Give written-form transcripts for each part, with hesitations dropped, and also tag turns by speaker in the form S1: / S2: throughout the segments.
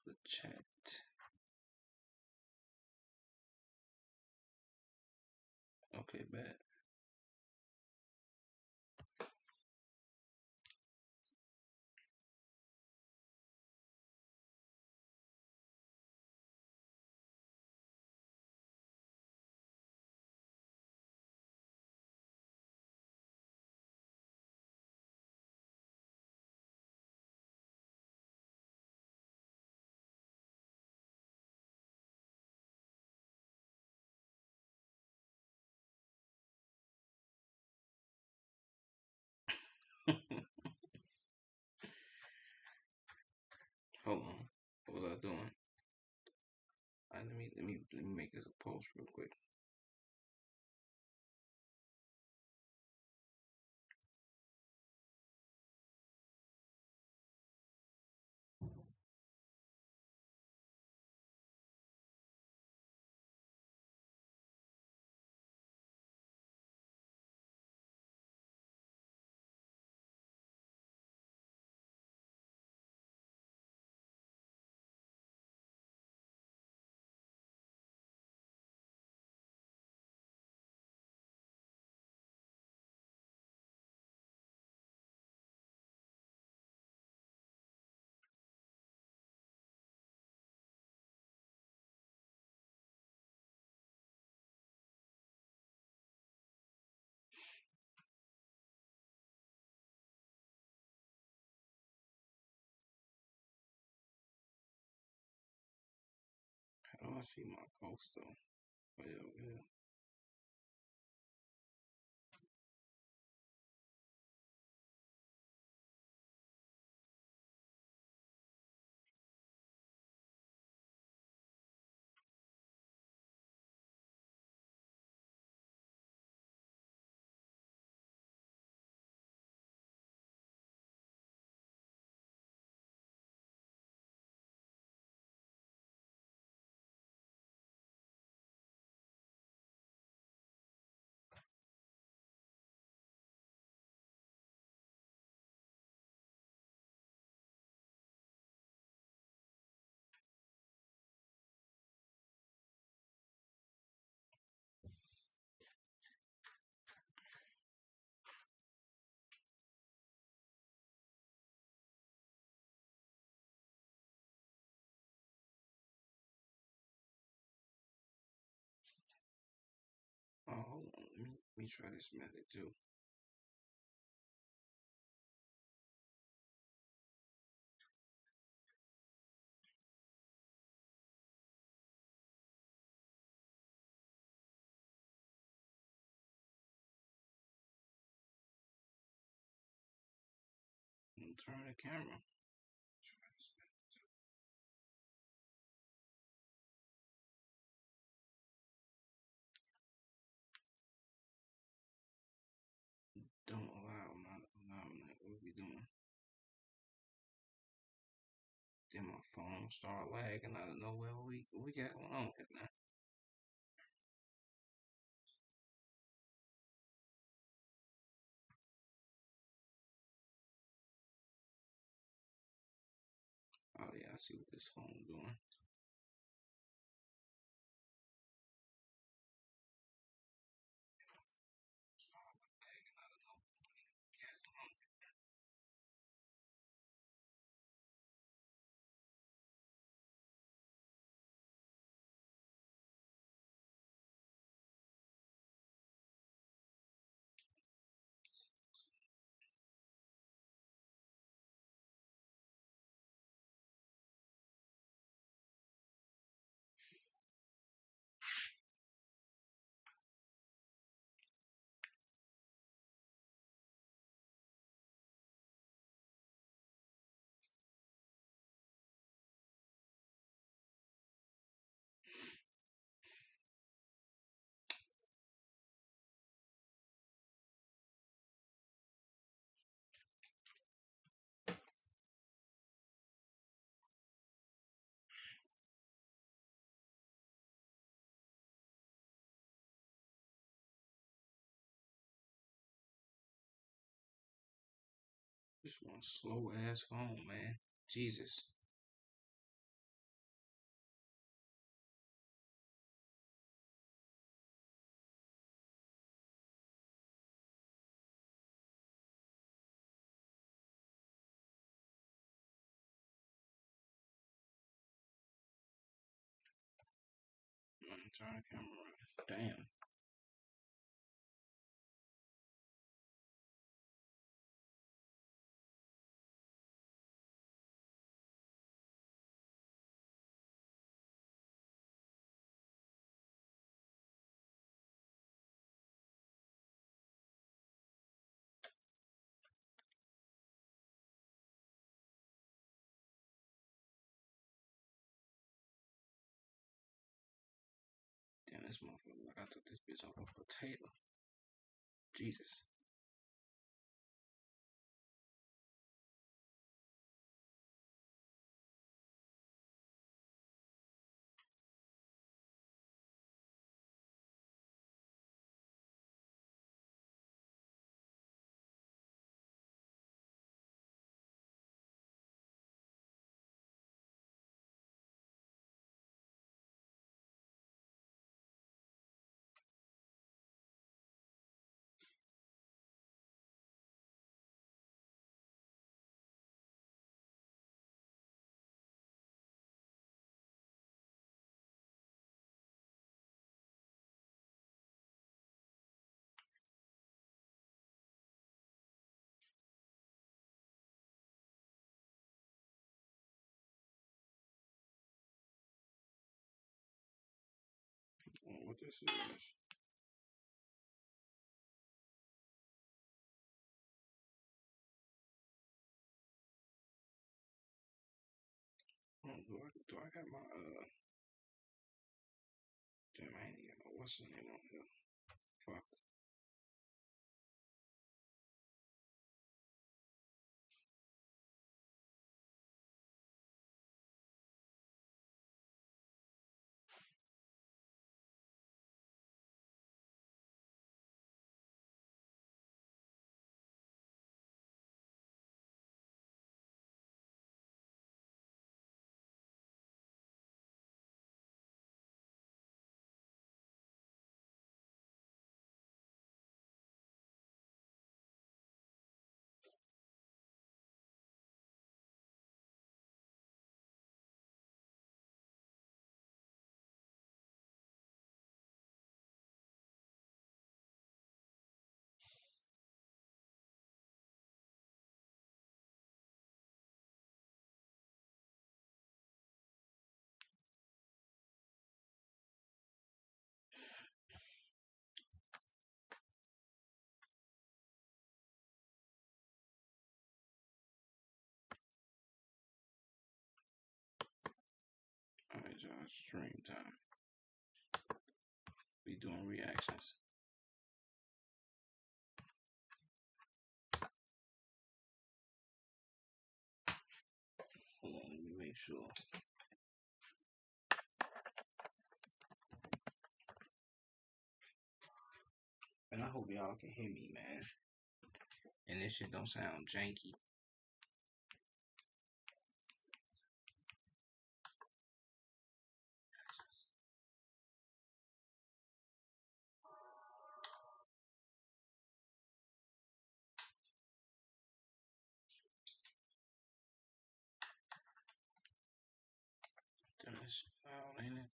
S1: the chat. Okay, bad. Hold on. What was I doing? Let me make this a post real quick. How do I see my post though? Oh, yeah, yeah. Oh, hold on. Let me try this method too. Turn the camera. Try this method too. Don't allow, not allowing that. What are we doing? Then my phone start lagging out of nowhere. We got going on here now. Oh yeah, I see what this phone doing. This one slow ass phone, man. Jesus. turn the camera around. Damn. Damn, this motherfucker, like I took this bitch off a potato. Jesus. What this is. Do I got my damn, I ain't even know what's the name on here. Fuck. Alright, y'all, stream time. We doing reactions. Hold on, let me make sure. And I hope y'all can hear me, man. And this shit don't sound janky. Damn, this shit loud, ain't it?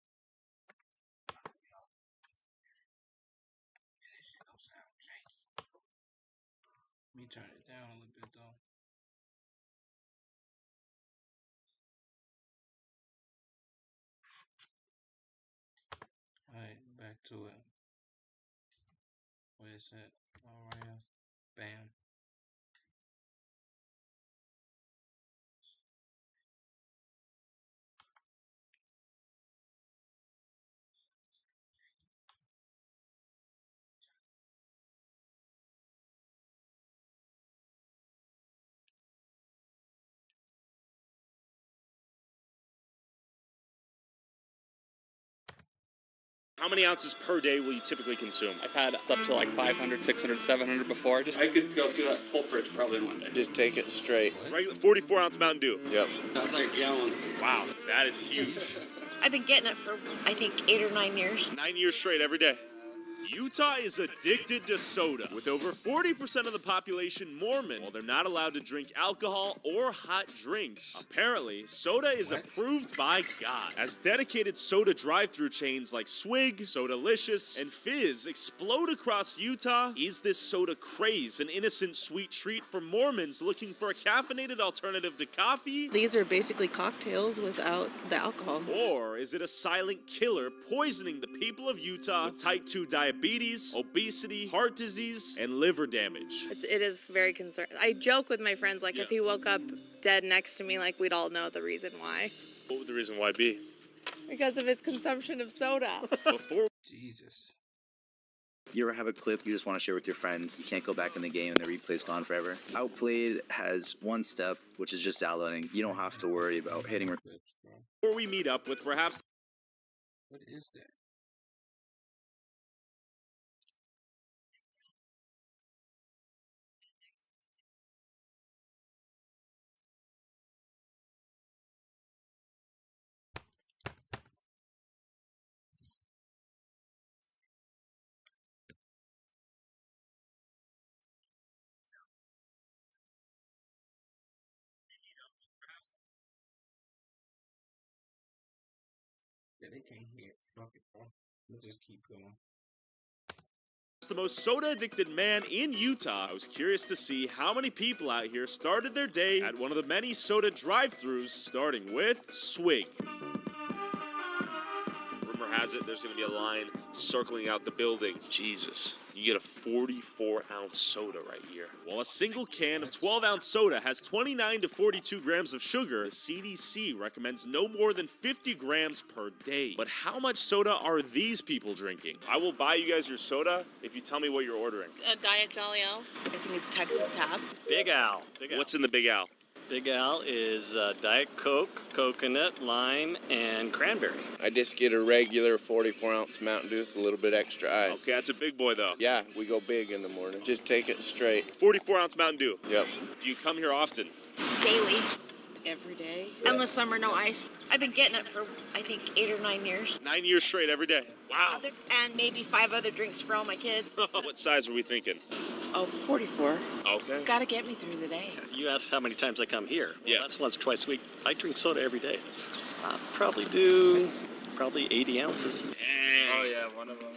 S1: And this shit don't sound janky. Let me turn it down a little bit though. Alright, back to it. Where is it? Alright, bam.
S2: How many ounces per day will you typically consume?
S3: I've had up to like 500, 600, 700 before. I could go through that whole fridge probably in one day.
S4: Just take it straight.
S2: Regular 44-ounce Mountain Dew.
S4: Yep.
S3: That's like a gallon.
S2: Wow, that is huge.
S5: I've been getting it for, I think, 8 or 9 years.
S2: 9 years straight every day. Utah is addicted to soda, with over 40% of the population Mormon, while they're not allowed to drink alcohol or hot drinks. Apparently, soda is approved by God. As dedicated soda drive-thru chains like Swig, Sodalicious, and Fizz explode across Utah, is this soda craze an innocent sweet treat for Mormons looking for a caffeinated alternative to coffee?
S4: These are basically cocktails without the alcohol.
S2: Or is it a silent killer poisoning the people of Utah with type 2 diabetes, obesity, heart disease, and liver damage?
S5: It is very concerning. I joke with my friends, like, if he woke up dead next to me, like, we'd all know the reason why.
S2: What would the reason why be?
S5: Because of his consumption of soda.
S2: Before
S1: Jesus.
S6: You ever have a clip you just want to share with your friends? You can't go back in the game and the replay's gone forever. Outplayed has one step, which is just downloading. You don't have to worry about hitting record.
S2: before we meet up with perhaps
S1: What is that? Yeah, they can't hear it. Fuck it, bro. We'll just keep going.
S2: the most soda-addicted man in Utah, I was curious to see how many people out here started their day at one of the many soda drive-thrus, starting with Swig. Rumor has it there's going to be a line circling out the building. Jesus, you get a 44-ounce soda right here. While a single can of 12-ounce soda has 29 to 42 grams of sugar, the CDC recommends no more than 50 grams per day. But how much soda are these people drinking? I will buy you guys your soda if you tell me what you're ordering.
S5: A Diet Jolly O.
S4: I think it's Texas Tap.
S7: Big Al. Big Al.
S2: What's in the Big Al?
S7: Big Al is Diet Coke, coconut, lime, and cranberry.
S8: I just get a regular 44-ounce Mountain Dew with a little bit extra ice.
S2: Okay, that's a big boy though.
S8: Yeah, we go big in the morning. Just take it straight.
S2: 44-ounce Mountain Dew.
S8: Yep.
S2: Do you come here often?
S9: It's daily.
S4: Every day.
S9: Endless summer, no ice. I've been getting it for, I think, 8 or 9 years.
S2: 9 years straight every day. Wow.
S9: And maybe 5 other drinks for all my kids.
S2: What size are we thinking?
S4: Oh, 44.
S2: Okay.
S4: Gotta get me through the day.
S7: You asked how many times I come here. Well,
S2: Yeah.
S7: that's once or twice a week. I drink soda every day. Probably do 80 ounces.
S2: Dang.
S8: Oh, yeah, one of them.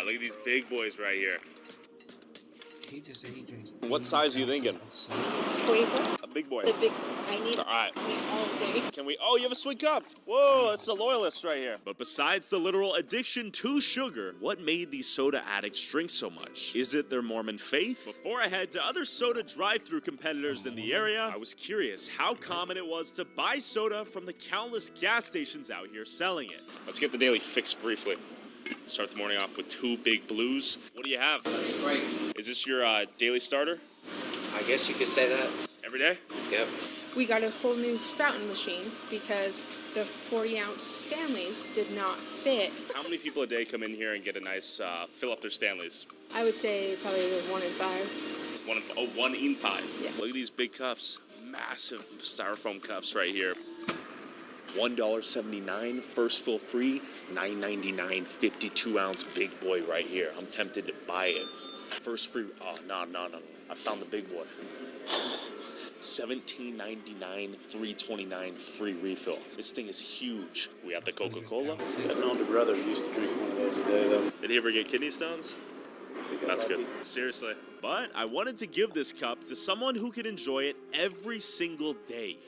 S2: Look at these big boys right here.
S1: He just said he drinks.
S2: What size are you thinking?
S9: 44.
S2: A big boy.
S9: The big, I need
S2: All right.
S9: it all day.
S2: Can we? Oh, you have a sweet cup. Whoa, that's the loyalist right here. But besides the literal addiction to sugar, what made these soda addicts drink so much? Is it their Mormon faith? Before I head to other soda drive-thru competitors in the area, I was curious how common it was to buy soda from the countless gas stations out here selling it. Let's get the daily fix briefly. Start the morning off with 2 big blues. What do you have?
S10: That's great.
S2: Is this your daily starter?
S10: I guess you could say that.
S2: Every day?
S10: Yep.
S11: We got a whole new fountain machine because the 40-ounce Stanleys did not fit.
S2: How many people a day come in here and get a nice fill up their Stanleys?
S11: I would say probably 1 in 5.
S2: 1 in 5.
S11: Yeah.
S2: Look at these big cups. Massive styrofoam cups right here. $1.79, first fill free, $9.99, 52-ounce big boy right here. I'm tempted to buy it. First free, oh, no. I found the big boy. $17.99, $3.29 free refill. This thing is huge. We have the Coca-Cola.
S7: An older brother used to drink one of those a day, though.
S2: Did he ever get kidney stones? That's good. Seriously. But I wanted to give this cup to someone who could enjoy it every single day.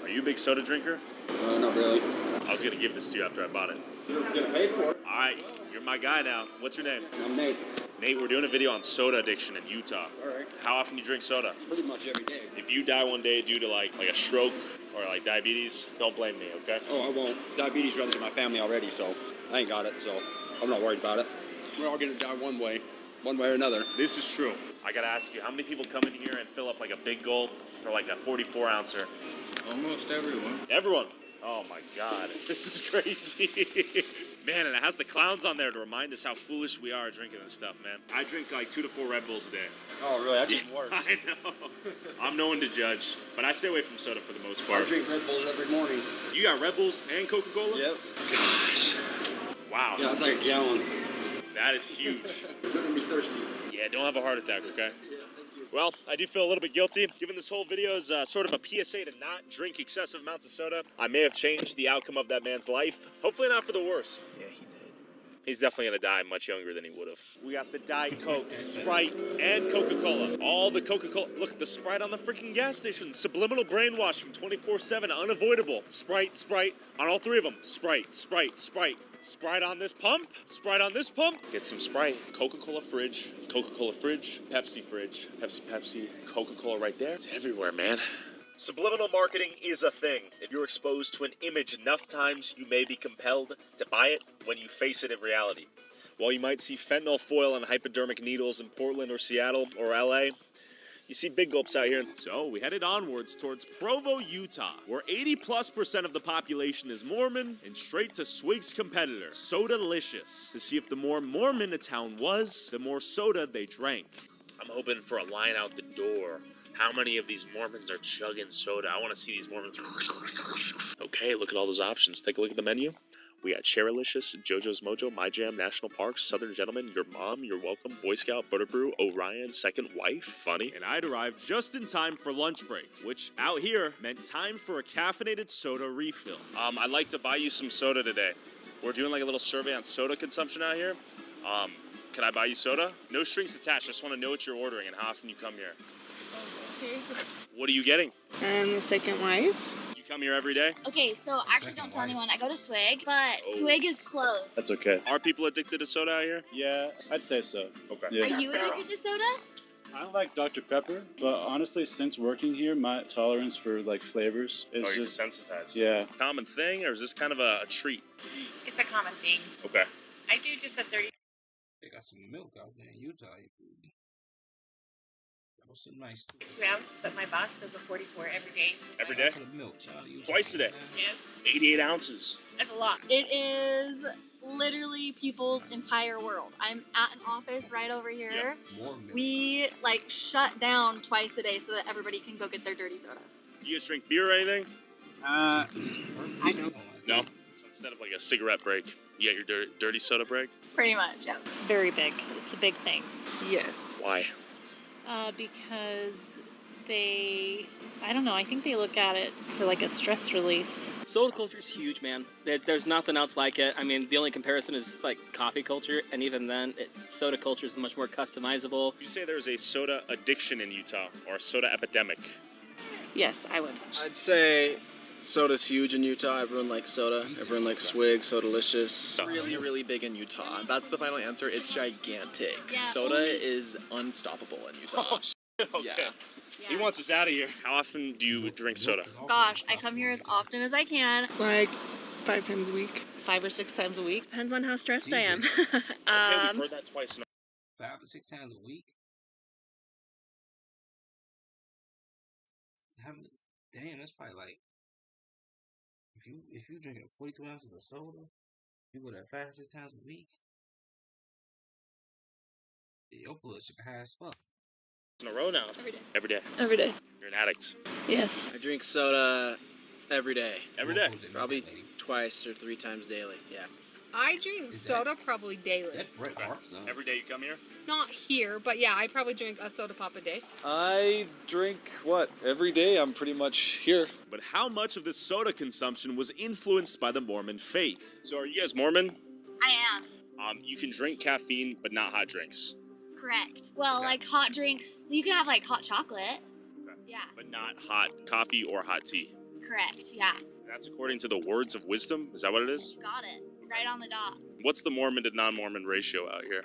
S2: Are you a big soda drinker?
S10: Not really.
S2: I was going to give this to you after I bought it.
S10: You're gonna pay for it.
S2: All right, you're my guy now. What's your name?
S10: I'm Nate.
S2: Nate, we're doing a video on soda addiction in Utah.
S10: All right.
S2: How often do you drink soda?
S10: Pretty much every day.
S2: If you die one day due to like a stroke or like diabetes, don't blame me, okay?
S10: Oh, I won't. Diabetes runs in my family already, so I ain't got it, so I'm not worried about it. We're all gonna die one way or another.
S2: This is true. I gotta ask you, how many people come in here and fill up like a big gulp for like a 44-ouncer?
S1: Almost everyone.
S2: Everyone. Oh my God, this is crazy. Man, and it has the clowns on there to remind us how foolish we are drinking this stuff, man. I drink like 2 to 4 Red Bulls a day.
S10: Oh, really? That's even worse.
S2: I know. I'm no one to judge, but I stay away from soda for the most part.
S10: I drink Red Bulls every morning.
S2: You got Red Bulls and Coca-Cola?
S10: Yep.
S2: Gosh. Wow.
S10: Yeah, it's like a gallon.
S2: That is huge.
S10: You're gonna be thirsty.
S2: Yeah, don't have a heart attack, okay? Well, I do feel a little bit guilty. Given this whole video is sort of a PSA to not drink excessive amounts of soda, I may have changed the outcome of that man's life. Hopefully not for the worse.
S6: Yeah, he did.
S2: He's definitely gonna die much younger than he would have. We got the Diet Coke, Sprite, and Coca-Cola. All the Coca-Cola. Look at the Sprite on the freaking gas station. Subliminal brainwashing, 24/7, unavoidable. Sprite, Sprite, on all three of them. Sprite, Sprite, Sprite. Sprite on this pump, Sprite on this pump. Get some Sprite. Coca-Cola fridge, Pepsi fridge, Pepsi, Coca-Cola right there. It's everywhere, man. Subliminal marketing is a thing. If you're exposed to an image enough times, you may be compelled to buy it when you face it in reality. While you might see fentanyl foil and hypodermic needles in Portland or Seattle or LA, you see big gulps out here. So we headed onwards towards Provo, Utah, where 80+% of the population is Mormon, and straight to Swig's competitor, Sodalicious, to see if the more Mormon a town was, the more soda they drank. I'm hoping for a line out the door. How many of these Mormons are chugging soda? I want to see these Mormons. Okay, look at all those options. Take a look at the menu. We got Cherylicious, JoJo's Mojo, My Jam, National Parks, Southern Gentleman, Your Mom, You're Welcome, Boy Scout, Butterbrew, Orion, Second Wife, Funny. And I'd arrived just in time for lunch break, which out here meant time for a caffeinated soda refill. I'd like to buy you some soda today. We're doing like a little survey on soda consumption out here. Can I buy you soda? No strings attached. I just want to know what you're ordering and how often you come here.
S4: Okay.
S2: What are you getting?
S4: The Second Wife.
S2: You come here every day?
S9: Okay, so actually don't tell anyone. I go to Swig, but Swig is closed.
S2: That's okay. Are people addicted to soda out here?
S12: Yeah, I'd say so.
S2: Okay.
S12: Yeah.
S9: Are you addicted to soda?
S12: I like Dr. Pepper, but honestly, since working here, my tolerance for like flavors is
S2: You're
S12: just
S2: desensitized.
S12: Yeah.
S2: Common thing, or is this kind of a treat?
S13: It's a common thing.
S2: Okay.
S13: I do just a 30.
S1: They got some milk out there in Utah. That was some nice.
S13: 2 ounce, but my boss does a 44 every day.
S2: Every day?
S1: Milk, child.
S2: Twice a day.
S13: Yes.
S2: 88 ounces.
S13: That's a lot.
S14: It is literally people's entire world. I'm at an office right over here.
S2: Yep.
S1: More milk.
S14: We like shut down twice a day so that everybody can go get their dirty soda.
S2: You guys drink beer or anything?
S4: I don't.
S2: No. So instead of like a cigarette break, you get your dirty soda break?
S14: Pretty much, yeah.
S13: It's very big. It's a big thing.
S4: Yes.
S2: Why?
S13: Because I don't know, I think they look at it for like a stress release.
S3: Soda culture is huge, man. There's nothing else like it. I mean, the only comparison is like coffee culture, and even then, soda culture is much more customizable.
S2: You say there's a soda addiction in Utah, or a soda epidemic.
S13: Yes, I would.
S15: I'd say soda's huge in Utah. Everyone likes soda. Everyone likes Swig, Sodalicious.
S3: Really, really big in Utah.
S15: That's the final answer. It's gigantic.
S14: Yeah,
S15: Soda
S14: only-
S15: is unstoppable in Utah.
S2: Okay.
S15: Yeah.
S2: He wants us out of here. How often do you drink soda?
S14: Gosh, I come here as often as I can.
S4: Like 5 times a week.
S5: 5 or 6 times a week. Depends on how stressed I am.
S2: Okay, we've heard that twice now.
S1: 5 or 6 times a week. Damn, that's probably like if you drinking 42 ounces of soda, you go that 5 or 6 times a week. Your blood sugar high as fuck.
S2: In a row now.
S14: Every day.
S2: Every day.
S14: Every day.
S2: You're an addict.
S14: Yes.
S15: I drink soda every day.
S2: Every day.
S15: Probably twice or 3 times daily. Yeah.
S11: I drink soda probably daily.
S1: That Bret Hart stuff.
S2: Every day you come here?
S11: Not here, but yeah, I probably drink a soda pop a day.
S12: I drink every day. I'm pretty much here.
S2: But how much of this soda consumption was influenced by the Mormon faith? So are you guys Mormon?
S9: I am.
S2: You can drink caffeine, but not hot drinks.
S9: Correct. Well, like hot drinks, you can have like hot chocolate.
S2: Okay.
S9: Yeah.
S2: But not hot coffee or hot tea.
S9: Correct. Yeah.
S2: That's according to the words of wisdom? Is that what it is?
S9: You got it. Right on the dot.
S2: What's the Mormon to non-Mormon ratio out here?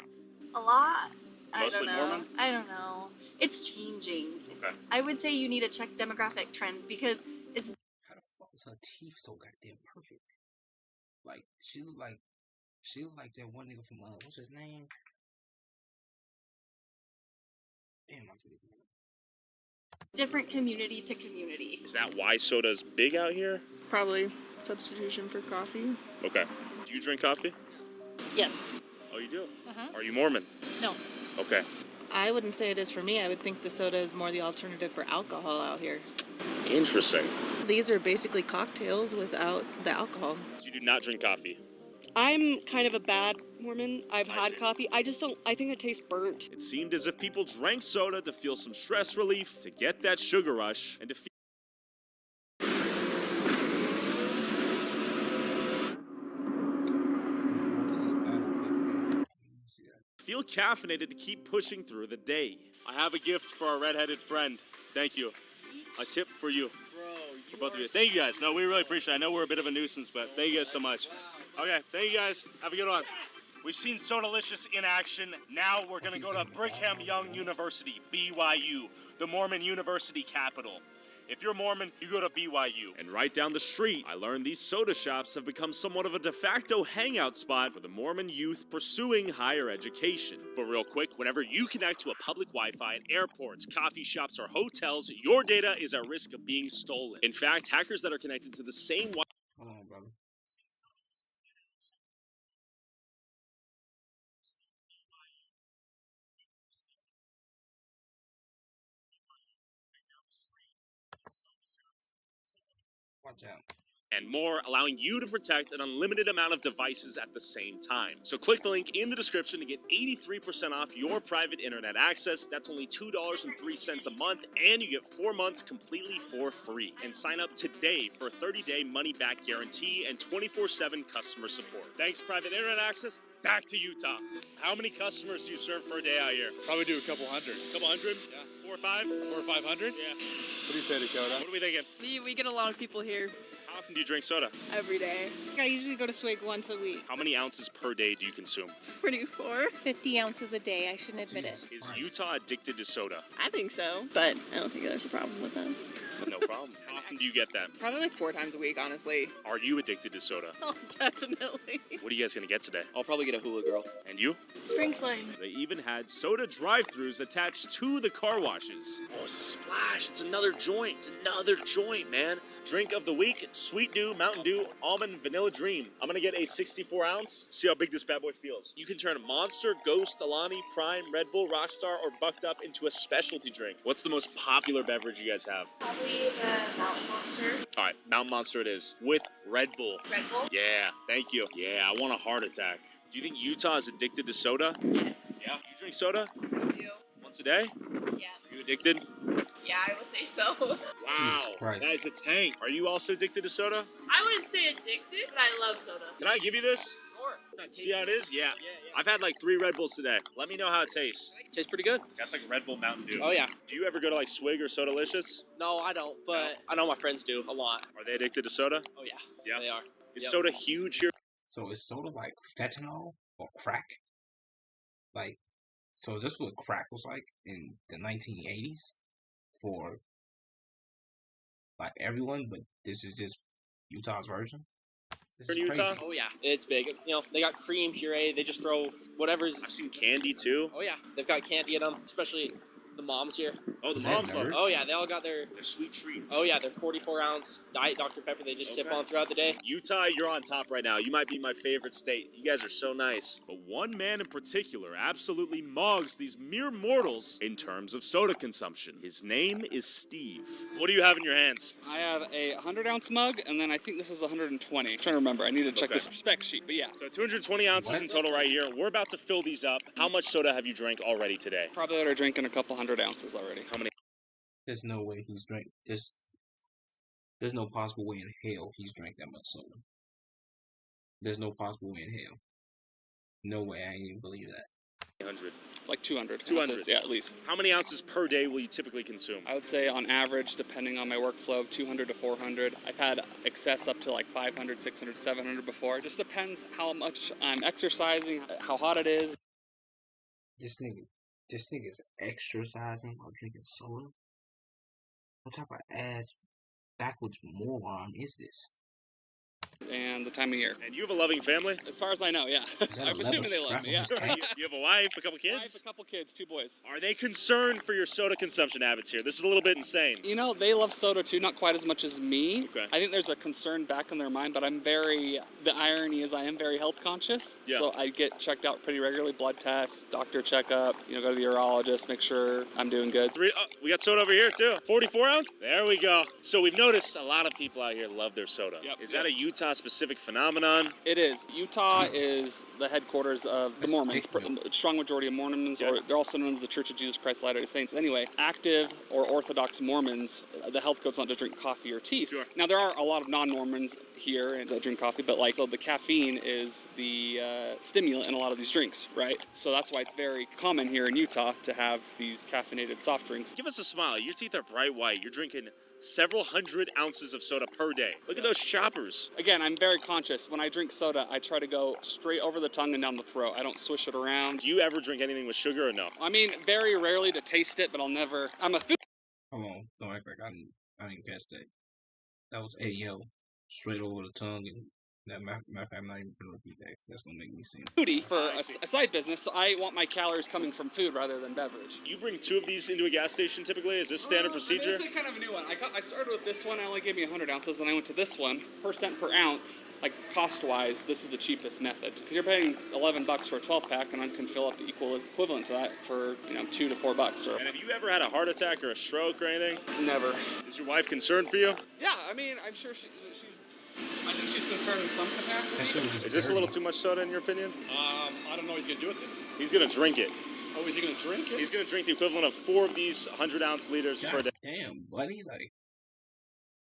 S14: A lot.
S2: Mostly
S14: I don't know.
S2: Mormon?
S14: I don't know. It's changing.
S2: Okay.
S14: I would say you need to check demographic trends because it's.
S1: How the fuck is her teeth so goddamn perfect? Like she look like that one nigga from what's his name? Damn, I forget the name.
S14: Different community to community.
S2: Is that why soda's big out here?
S4: Probably substitution for coffee.
S2: Okay. Do you drink coffee?
S5: Yes.
S2: Oh, you do?
S5: Uh-huh.
S2: Are you Mormon?
S5: No.
S2: Okay.
S5: I wouldn't say it is for me. I would think the soda is more the alternative for alcohol out here.
S2: Interesting.
S5: These are basically cocktails without the alcohol.
S2: You do not drink coffee?
S5: I'm kind of a bad
S16: Mormon. I've had coffee. I just don't, I think it tastes burnt.
S2: It seemed as if people drank soda to feel some stress relief, to get that sugar rush, and to feel caffeinated to keep pushing through the day.
S17: I have a gift for our redheaded friend. Thank you. A tip for you. For both of you. Thank you guys. No, we really appreciate it. I know we're a bit of a nuisance, but thank you guys so much. Okay, thank you guys. Have a good one. We've seen Sodalicious in action. Now we're going to go to Brigham Young University, BYU, the Mormon University capital. If you're Mormon, you go to BYU.
S2: And right down the street, I learned these soda shops have become somewhat of a de facto hangout spot for the Mormon youth pursuing higher education.
S17: But real quick, whenever you connect to a public Wi-Fi at airports, coffee shops, or hotels, your data is at risk of being stolen. In fact, hackers that are connected to the same Wi-Fi...
S1: Hold on, brother. Watch out.
S17: and more, allowing you to protect an unlimited amount of devices at the same time. So click the link in the description to get 83% off your private internet access. That's only $2.03 a month, and you get 4 months completely for free. And sign up today for a 30-day money-back guarantee and 24/7 customer support. Thanks, private internet access. Back to Utah. How many customers do you serve per day out here?
S18: Probably do a couple hundred.
S17: Couple hundred?
S18: Yeah.
S17: 4 or 5?
S18: 4 or 500?
S17: Yeah.
S18: What do you say, Dakota?
S17: What are we thinking?
S11: We get a lot of people here
S17: How often do you drink soda?
S11: every day.
S14: I usually go to Swig once a week.
S17: How many ounces per day do you consume?
S14: 24. 50 ounces a day, I shouldn't admit it.
S17: Is Utah addicted to soda?
S16: I think so, but I don't think there's a problem with that.
S17: No problem. How often do you get that?
S11: Probably like 4 times a week, honestly.
S17: Are you addicted to soda?
S16: Oh, definitely.
S17: What are you guys gonna get today?
S15: I'll probably get a Hula Girl.
S17: And you?
S14: Spring Flame.
S2: They even had soda drive-thrus attached to the car washes.
S17: Oh, Splash! It's another joint. It's another joint, man. Drink of the week: Sweet Dew, Mountain Dew, Almond, Vanilla Dream. I'm gonna get a 64 ounce. See how big this bad boy feels. You can turn Monster, Ghost, Alani, Prime, Red Bull, Rockstar, or Bucked Up into a specialty drink. What's the most popular beverage you guys have?
S9: Probably the Mountain Monster.
S17: All right, Mountain Monster it is with Red Bull.
S9: Red Bull?
S17: Yeah, thank you. Yeah, I want a heart attack. Do you think Utah is addicted to soda?
S9: Yes.
S17: Yeah. You drink soda?
S9: I do.
S17: Once a day?
S9: Yeah.
S17: Are you addicted?
S9: Yeah, I would say so.
S17: Wow, that is a tank. Are you also addicted to soda?
S9: I wouldn't say addicted, but I love soda.
S17: Can I give you this?
S9: Sure.
S17: See how it is? Yeah. I've had like 3 Red Bulls today. Let me know how it tastes.
S15: Tastes pretty good.
S17: That's like Red Bull Mountain Dew.
S15: Oh, yeah.
S17: Do you ever go to like Swig or Sodalicious?
S15: No, I don't, but I know my friends do a lot.
S17: Are they addicted to soda?
S15: Oh, yeah.
S17: Yeah.
S15: They are.
S17: Is
S15: Yep.
S17: soda huge here?
S1: So is soda like fentanyl or crack? Like, so this is what crack was like in the 1980s for like everyone, but this is just Utah's version. This is
S17: In Utah?
S1: crazy.
S15: Oh, yeah. It's big. You know, they got cream, puree. They just throw whatever's...
S17: I've seen candy too.
S15: Oh, yeah. They've got candy in them, especially the moms here.
S17: Oh, the
S1: Is that
S17: moms love
S1: nerds?
S17: it.
S15: Oh, yeah. They all got their...
S17: They're sweet treats.
S15: Oh, yeah. They're 44-ounce Diet Dr. Pepper. They just sip
S17: Okay.
S15: on throughout the day.
S17: Utah, you're on top right now. You might be my favorite state. You guys are so nice.
S2: But one man in particular absolutely mogs these mere mortals in terms of soda consumption. His name is Steve.
S17: What do you have in your hands?
S18: I have a 100-ounce mug, and then I think this is 120. I'm trying to remember. I need to check
S17: Okay.
S18: this spec sheet, but yeah.
S17: So 220 ounces in total right here. We're about to fill these up. How much soda have you drank already today?
S18: Probably ought to drinking a couple 100 ounces already.
S17: How many?
S1: There's no way he's drank this. There's no possible way in hell he's drank that much soda. There's no possible way in hell. No way, I ain't even believe that.
S17: 100.
S18: Like 200.
S17: 200.
S18: Ounces, yeah, at least.
S17: How many ounces per day will you typically consume?
S18: I would say on average, depending on my workflow, 200 to 400. I've had excess up to like 500, 600, 700 before. It just depends how much I'm exercising, how hot it is.
S1: This nigga's exercising while drinking soda? What type of ass backwards moron is this?
S18: And the time of year.
S17: And you have a loving family?
S18: As far as I know, yeah.
S1: Is that a
S18: I'm
S1: leather
S18: assuming they love
S1: strap
S18: me,
S1: on
S18: yeah.
S1: his pants?
S17: You have a wife, a couple
S18: I have
S17: kids?
S18: a couple kids, 2 boys.
S17: Are they concerned for your soda consumption habits here? This is a little bit insane.
S18: You know, they love soda too, not quite as much as me.
S17: Okay.
S18: I think there's a concern back in their mind, but the irony is I am very health conscious.
S17: Yeah.
S18: So I get checked out pretty regularly, blood tests, doctor checkup, go to the urologist, make sure I'm doing good.
S17: We got soda over here too. 44 ounce? There we go. So we've noticed a lot of people out here love their soda.
S18: Yep.
S17: Is that a Utah Utah-specific phenomenon?
S18: It is. Utah is the headquarters of the Mormons, a strong majority of Mormons, or they're also known as the Church of Jesus Christ of Latter-day Saints. Anyway, active or Orthodox Mormons, the health code's not to drink coffee or tea. Sure. Now, there are a lot of non-Mormons here that drink coffee, but so the caffeine is the stimulant in a lot of these drinks, right? So that's why it's very common here in Utah to have these caffeinated soft drinks.
S17: Give us a smile. Your teeth are bright white. You're drinking several hundred ounces of soda per day. Look at those choppers.
S18: Again, I'm very conscious. When I drink soda, I try to go straight over the tongue and down the throat. I don't swish it around.
S17: Do you ever drink anything with sugar or no?
S18: I mean, very rarely to taste it, but I'll never. I'm a food.
S1: Hold on, don't act like I didn't catch that. That was Ayo, straight over the tongue, and that matter of fact, I'm not even gonna repeat that 'cause that's gonna make me seem
S18: foodie for a side business. So I want my calories coming from food rather than beverage.
S17: You bring 2 of these into a gas station typically? Is this standard procedure?
S18: I mean, it's kind of a new one. I started with this one. It only gave me 100 ounces, and I went to this one. % per ounce, like cost-wise, this is the cheapest method because you're paying $11 for a 12-pack, and I can fill up the equivalent to that for $2 to $4. Or
S17: and have you ever had a heart attack or a stroke or anything?
S18: Never.
S17: Is your wife concerned for you?
S18: Yeah, I mean, I'm sure she's. I think she's concerned in some capacity.
S17: Is this a little too much soda in your opinion?
S7: I don't know what he's going to do with it.
S17: He's going to drink it.
S7: Oh, is he going to drink it?
S17: He's going to drink the equivalent of 4 of these 100-ounce liters per day.
S1: Damn, buddy, like,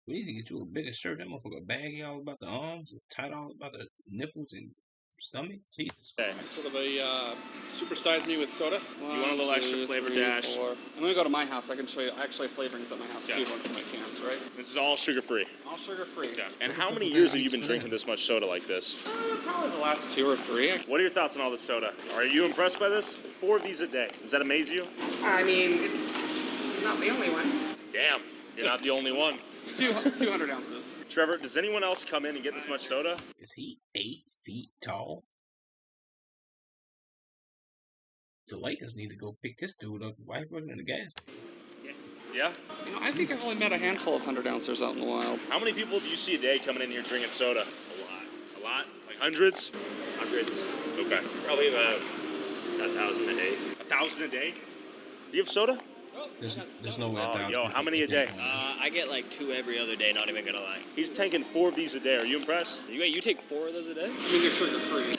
S1: we need to get you a bigger shirt. That motherfucker baggy all about the arms, and tight all about the nipples and stomach. Jesus Christ.
S7: Sort of a supersize me with soda.
S17: You want a little extra flavor dash?
S18: 4. I'm going to go to my house. I can show you. I actually have flavorings at my house too. One of my cans, right?
S17: This is all sugar-free.
S18: All sugar-free.
S17: Okay. And how many years have you been drinking this much soda like this?
S18: Probably the last 2 or 3.
S17: What are your thoughts on all this soda? Are you impressed by this? 4 of these a day. Does that amaze you?
S4: I mean, it's not the only one.
S17: Damn, you're not the only one.
S18: 200 ounces.
S17: Trevor, does anyone else come in and get this much soda?
S1: Is he 8 feet tall? The Lakers need to go pick this dude up right in the gas station.
S17: Yeah?
S18: I think I've only met a handful of 100 ounces out in the wild.
S17: How many people do you see a day coming in here drinking soda? A lot? Like hundreds?
S19: Hundreds.
S17: Okay.
S19: Probably about 1,000 a day.
S17: 1,000 a day? Do you have soda?
S1: There's no way.
S17: Yo, how many a day?
S19: I get like 2 every other day, not even gonna lie.
S17: He's tanking 4 of these a day. Are you impressed?
S19: You take 4 of those a day?
S18: I mean, they're sugar-free.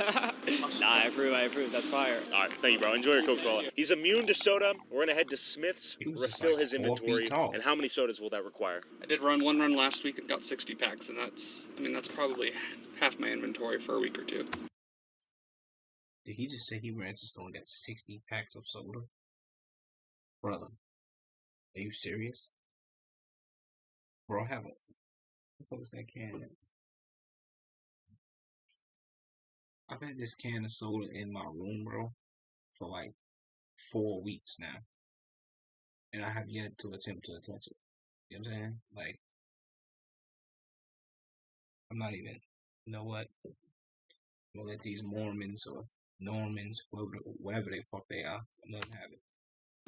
S19: Nah, I approve. That's fire.
S17: All right, thank you, bro. Enjoy your Coca-Cola. He's immune to soda. We're gonna head to Smith's, refill his inventory. And how many sodas will that require?
S18: I did run one run last week and got 60 packs, and that's probably half my inventory for a week or 2.
S1: Did he just say he ran to the store and got 60 packs of soda? Brother, are you serious? Bro, I have a... What was that can? I've had this can of soda in my room, bro, for like 4 weeks now. And I have yet to attempt to touch it. You know what I'm saying? Like, I'm not even... You know what? I'm gonna let these Mormons or Normans, whatever the fuck they are, I'm gonna have it.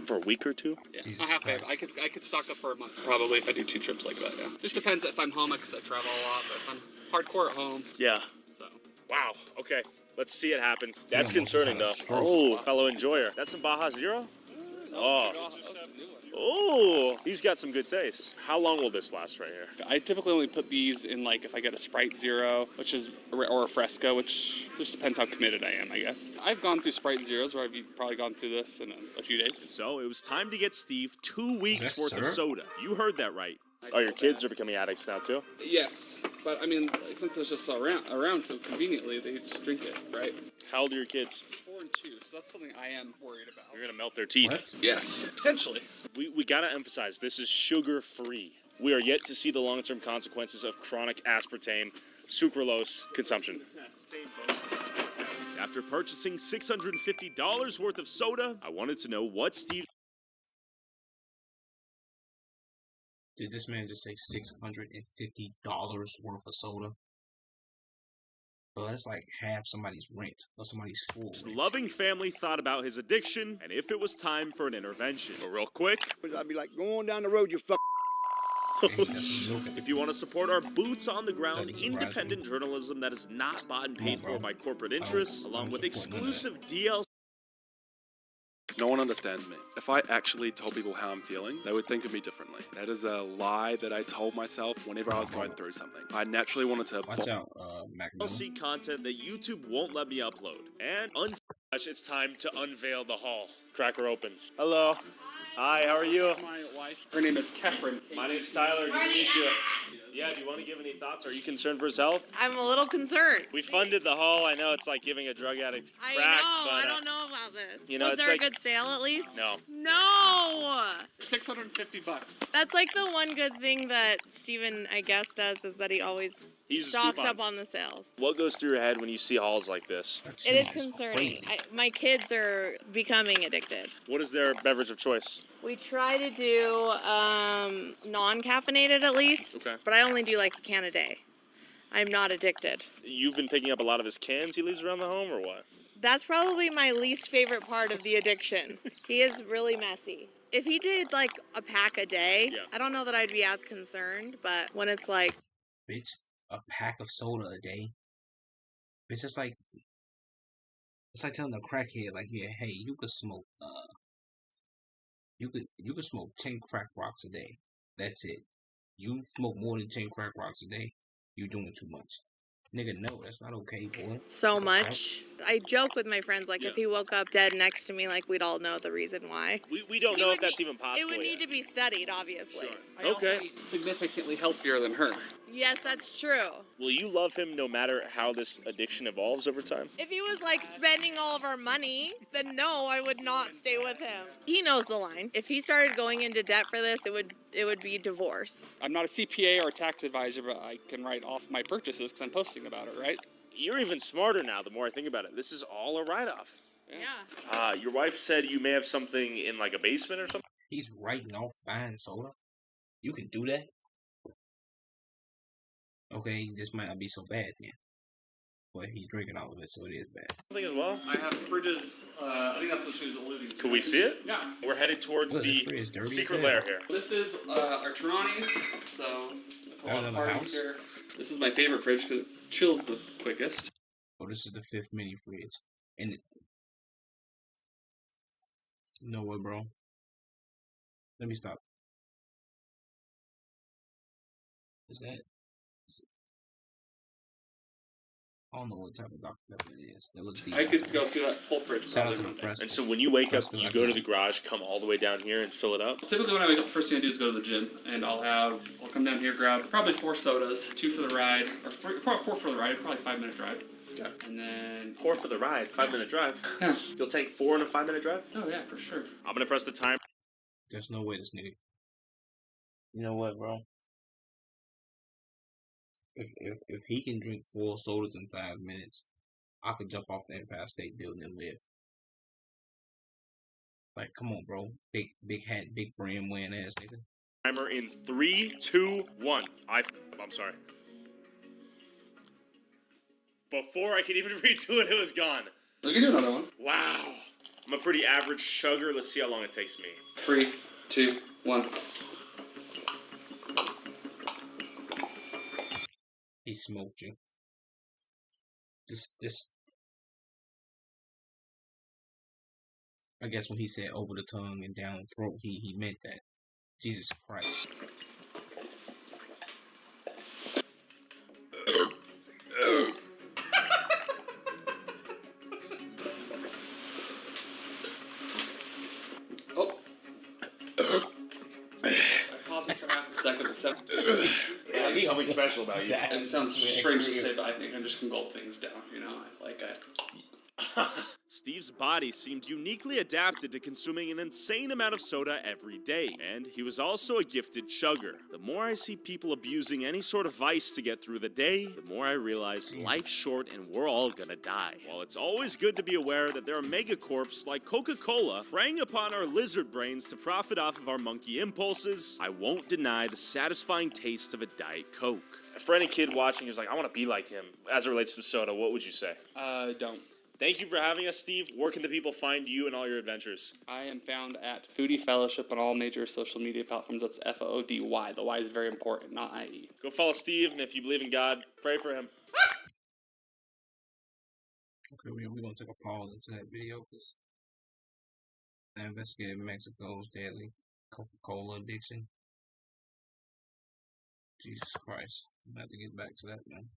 S17: For a week or 2?
S18: Yeah, I could stock up for a month probably if I do 2 trips like that. Yeah, just depends if I'm home because I travel a lot. But if I'm hardcore at home,
S17: yeah.
S18: So
S17: wow. Okay, let's see it happen. That's concerning though. Oh, fellow enjoyer. That's some Baja Zero. Oh, he's got some good taste. How long will this last right here?
S18: I typically only put these in like if I get a Sprite Zero, or a Fresca, which just depends how committed I am, I guess. I've gone through Sprite Zeros where I've probably gone through this in a few days.
S17: So it was time to get Steve 2 weeks worth of soda. You heard that right. Oh, your kids are becoming addicts now too?
S18: Yes, but I mean, since it's just around so conveniently, they just drink it, right?
S17: How old are your kids?
S18: 4 and 2, so that's something I am worried about.
S17: You're gonna melt their teeth.
S1: What?
S18: Yes, potentially.
S17: We gotta emphasize, this is sugar-free. We are yet to see the long-term consequences of chronic aspartame, sucralose consumption. After purchasing $650 worth of soda, I wanted to know what Steve...
S1: Did this man just say $650 worth of soda? Well, that's like half somebody's rent or somebody's full
S17: His
S1: rent.
S17: loving family thought about his addiction and if it was time for an intervention. But real quick,
S10: I'd be like, go on down the road, you fuck.
S17: if you want to support our boots on the ground, independent journalism that is not bought and paid for by corporate interests, along with exclusive DLC.
S10: No one
S20: understand me. If I actually told people how I'm feeling, they would think of me differently. That is a lie that I told myself whenever I was going through something. I naturally wanted to...
S1: Watch out,
S2: I'll see content that YouTube won't let me upload. And it's time to unveil the haul. Crack her open. Hello. Hi, how are you?
S18: My wife, her name is Kefren.
S2: My name's Tyler. Good to meet you. Yeah, do you want to give any thoughts? Are you concerned for his health?
S5: I'm a little concerned.
S2: We funded the haul. I know it's like giving a drug addict crack.
S5: I don't know about this.
S2: You know,
S5: Was
S2: it's
S5: there
S2: like-
S5: a good sale at least?
S2: No.
S5: No!
S18: $650.
S5: That's like the one good thing that Steven, I guess, does is that he always
S2: He uses
S5: stocks up
S2: coupons.
S5: on the sales.
S2: What goes through your head when you see hauls like this?
S5: It is concerning. My kids are becoming addicted.
S2: What is their beverage of choice?
S5: We try to do non-caffeinated at least,
S2: Okay.
S5: but I only do like a can a day. I'm not addicted.
S2: You've been picking up a lot of his cans he leaves around the home, or what?
S5: That's probably my least favorite part of the addiction. He is really messy. If he did like a pack a day, I don't know that I'd be as concerned, but when it's like...
S1: Bitch, a pack of soda a day? Bitch, it's like telling a crackhead, like, yeah, hey, you could smoke, you could smoke 10 crack rocks a day. That's it. You smoke more than 10 crack rocks a day, you're doing too much. Nigga, no, that's not okay, boy.
S5: So much. I joke with my friends, like, if he woke up dead next to me, like, we'd all know the reason why.
S2: We don't know if that's even possible
S5: It would
S2: yet.
S5: need to be studied, obviously.
S18: I also eat significantly healthier than her.
S5: Yes, that's true.
S2: Will you love him no matter how this addiction evolves over time?
S5: If he was, like, spending all of our money, then no, I would not stay with him. He knows the line. If he started going into debt for this, it would be divorce.
S18: I'm not a CPA or a tax advisor, but I can write off my purchases because I'm posting about it, right?
S2: You're even smarter now the more I think about it. This is all a write-off.
S5: Yeah.
S2: Your wife said you may have something in like a basement or something?
S1: He's writing off buying soda? You can do that? Okay, this might not be so bad then. But he's drinking all of it, so it is bad.
S2: Something as well?
S18: I have fridges. I think that's what she was alluding to.
S2: Can we see it?
S18: Yeah.
S2: We're headed towards
S1: Look,
S2: the
S1: the fridge dirty as
S2: secret
S1: hell.
S2: lair here.
S18: This is our Toronni's, so if a
S1: That
S18: lot of
S1: in the
S18: parties
S1: house?
S18: here. This is my favorite fridge because it chills the quickest.
S1: Oh, this is the 5th mini fridge. And it... You know what, bro? Let me stop. Is that... I don't know what type of Dr. Pepper it is. That looks
S18: I could go through that whole fridge.
S1: Shout out to
S18: probably
S1: the
S18: one day.
S1: Frescas.
S2: And so when you wake up,
S1: Frescas,
S2: you
S1: I
S2: go to
S1: know.
S2: the garage, come all the way down here and fill it up?
S18: Typically when I wake up, first thing I do is go to the gym, and I'll come down here, grab probably 4 sodas, 2 for the ride, or 4 for the ride, probably 5-minute drive.
S2: Okay.
S18: And then
S2: 4 for the ride, 5-minute drive.
S18: Yeah.
S2: You'll take 4 in a 5-minute drive?
S18: Oh yeah, for sure.
S2: I'm gonna press the timer.
S1: There's no way this nigga... You know what, bro? If he can drink 4 sodas in 5 minutes, I could jump off the Empire State Building and live. Like, come on, bro. Big hat, big brand wearing ass nigga.
S2: Timer in 3, 2, 1. I'm sorry. Before I could even redo it, it was gone.
S18: We can do another one.
S2: Wow. I'm a pretty average chugger. Let's see how long it takes me.
S18: 3, 2, 1.
S1: He smoked you. This. I guess when he said over the tongue and down throat, he meant that. Jesus Christ.
S18: Oh. I paused it for half a second. It sounds.
S2: Yeah, there's something special about you.
S18: It sounds strange to say, but I think I just can gulp things down. You know,
S2: Steve's body seemed uniquely adapted to consuming an insane amount of soda every day, and he was also a gifted chugger. The more I see people abusing any sort of vice to get through the day, the more I realize life's short and we're all gonna die. While it's always good to be aware that there are megacorps like Coca-Cola preying upon our lizard brains to profit off of our monkey impulses, I won't deny the satisfying taste of a Diet Coke. For any kid watching who's like, I want to be like him, as it relates to soda, what would you say?
S18: Don't.
S2: Thank you for having us, Steve. Where can the people find you and all your adventures?
S18: I am found at Foodie Fellowship on all major social media platforms. That's FOODY. The Y is very important, not IE.
S2: Go follow Steve, and if you believe in God, pray for him.
S1: Okay, we're gonna take a pause into that video because I investigated Mexico's deadly Coca-Cola addiction. Jesus Christ. I'm gonna have to get back to that, man.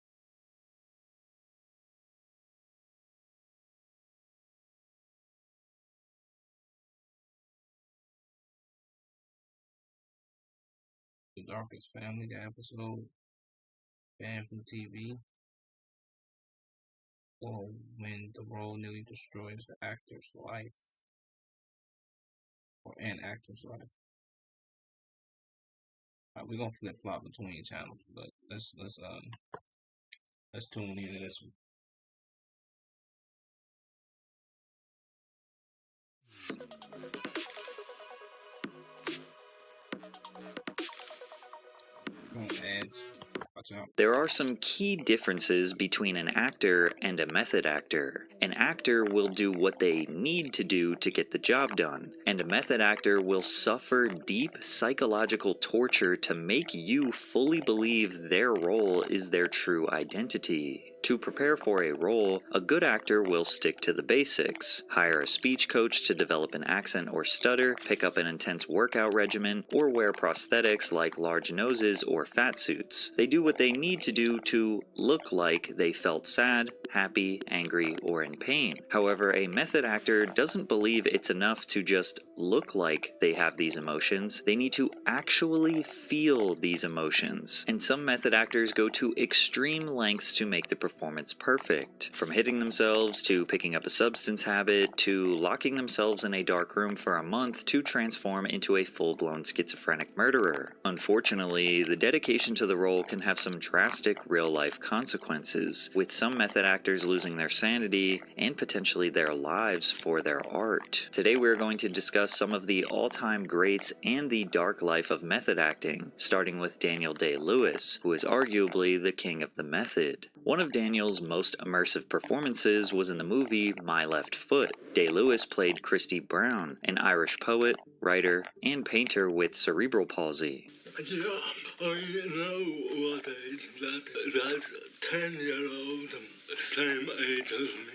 S1: The Darkest Family, the episode banned from TV, or when the role nearly destroys the actor's life, or an actor's life. We're gonna flip flop between channels, but let's tune into this one. Ads. Watch out.
S21: There are some key differences between an actor and a method actor. An actor will do what they need to do to get the job done, and a method actor will suffer deep psychological torture to make you fully believe their role is their true identity. To prepare for a role, a good actor will stick to the basics, hire a speech coach to develop an accent or stutter, pick up an intense workout regimen, or wear prosthetics like large noses or fat suits. They do what they need to do to look like they felt sad, happy, angry, or in pain. However, a method actor doesn't believe it's enough to just look like they have these emotions. They need to actually feel these emotions. And some method actors go to extreme lengths to make the performance perfect. From hitting themselves, to picking up a substance habit, to locking themselves in a dark room for a month to transform into a full-blown schizophrenic murderer. Unfortunately, the dedication to the role can have some drastic real-life consequences, with some method actors losing their sanity and potentially their lives for their art. Today we're going to discuss some of the all-time greats and the dark life of method acting, starting with Daniel Day-Lewis, who is arguably the king of the method. One of Daniel's most immersive performances was in the movie My Left Foot. Day-Lewis played Christy Brown, an Irish poet, writer, and painter with cerebral palsy.
S22: Yeah, I know what age that's 10-year-old, same age as me.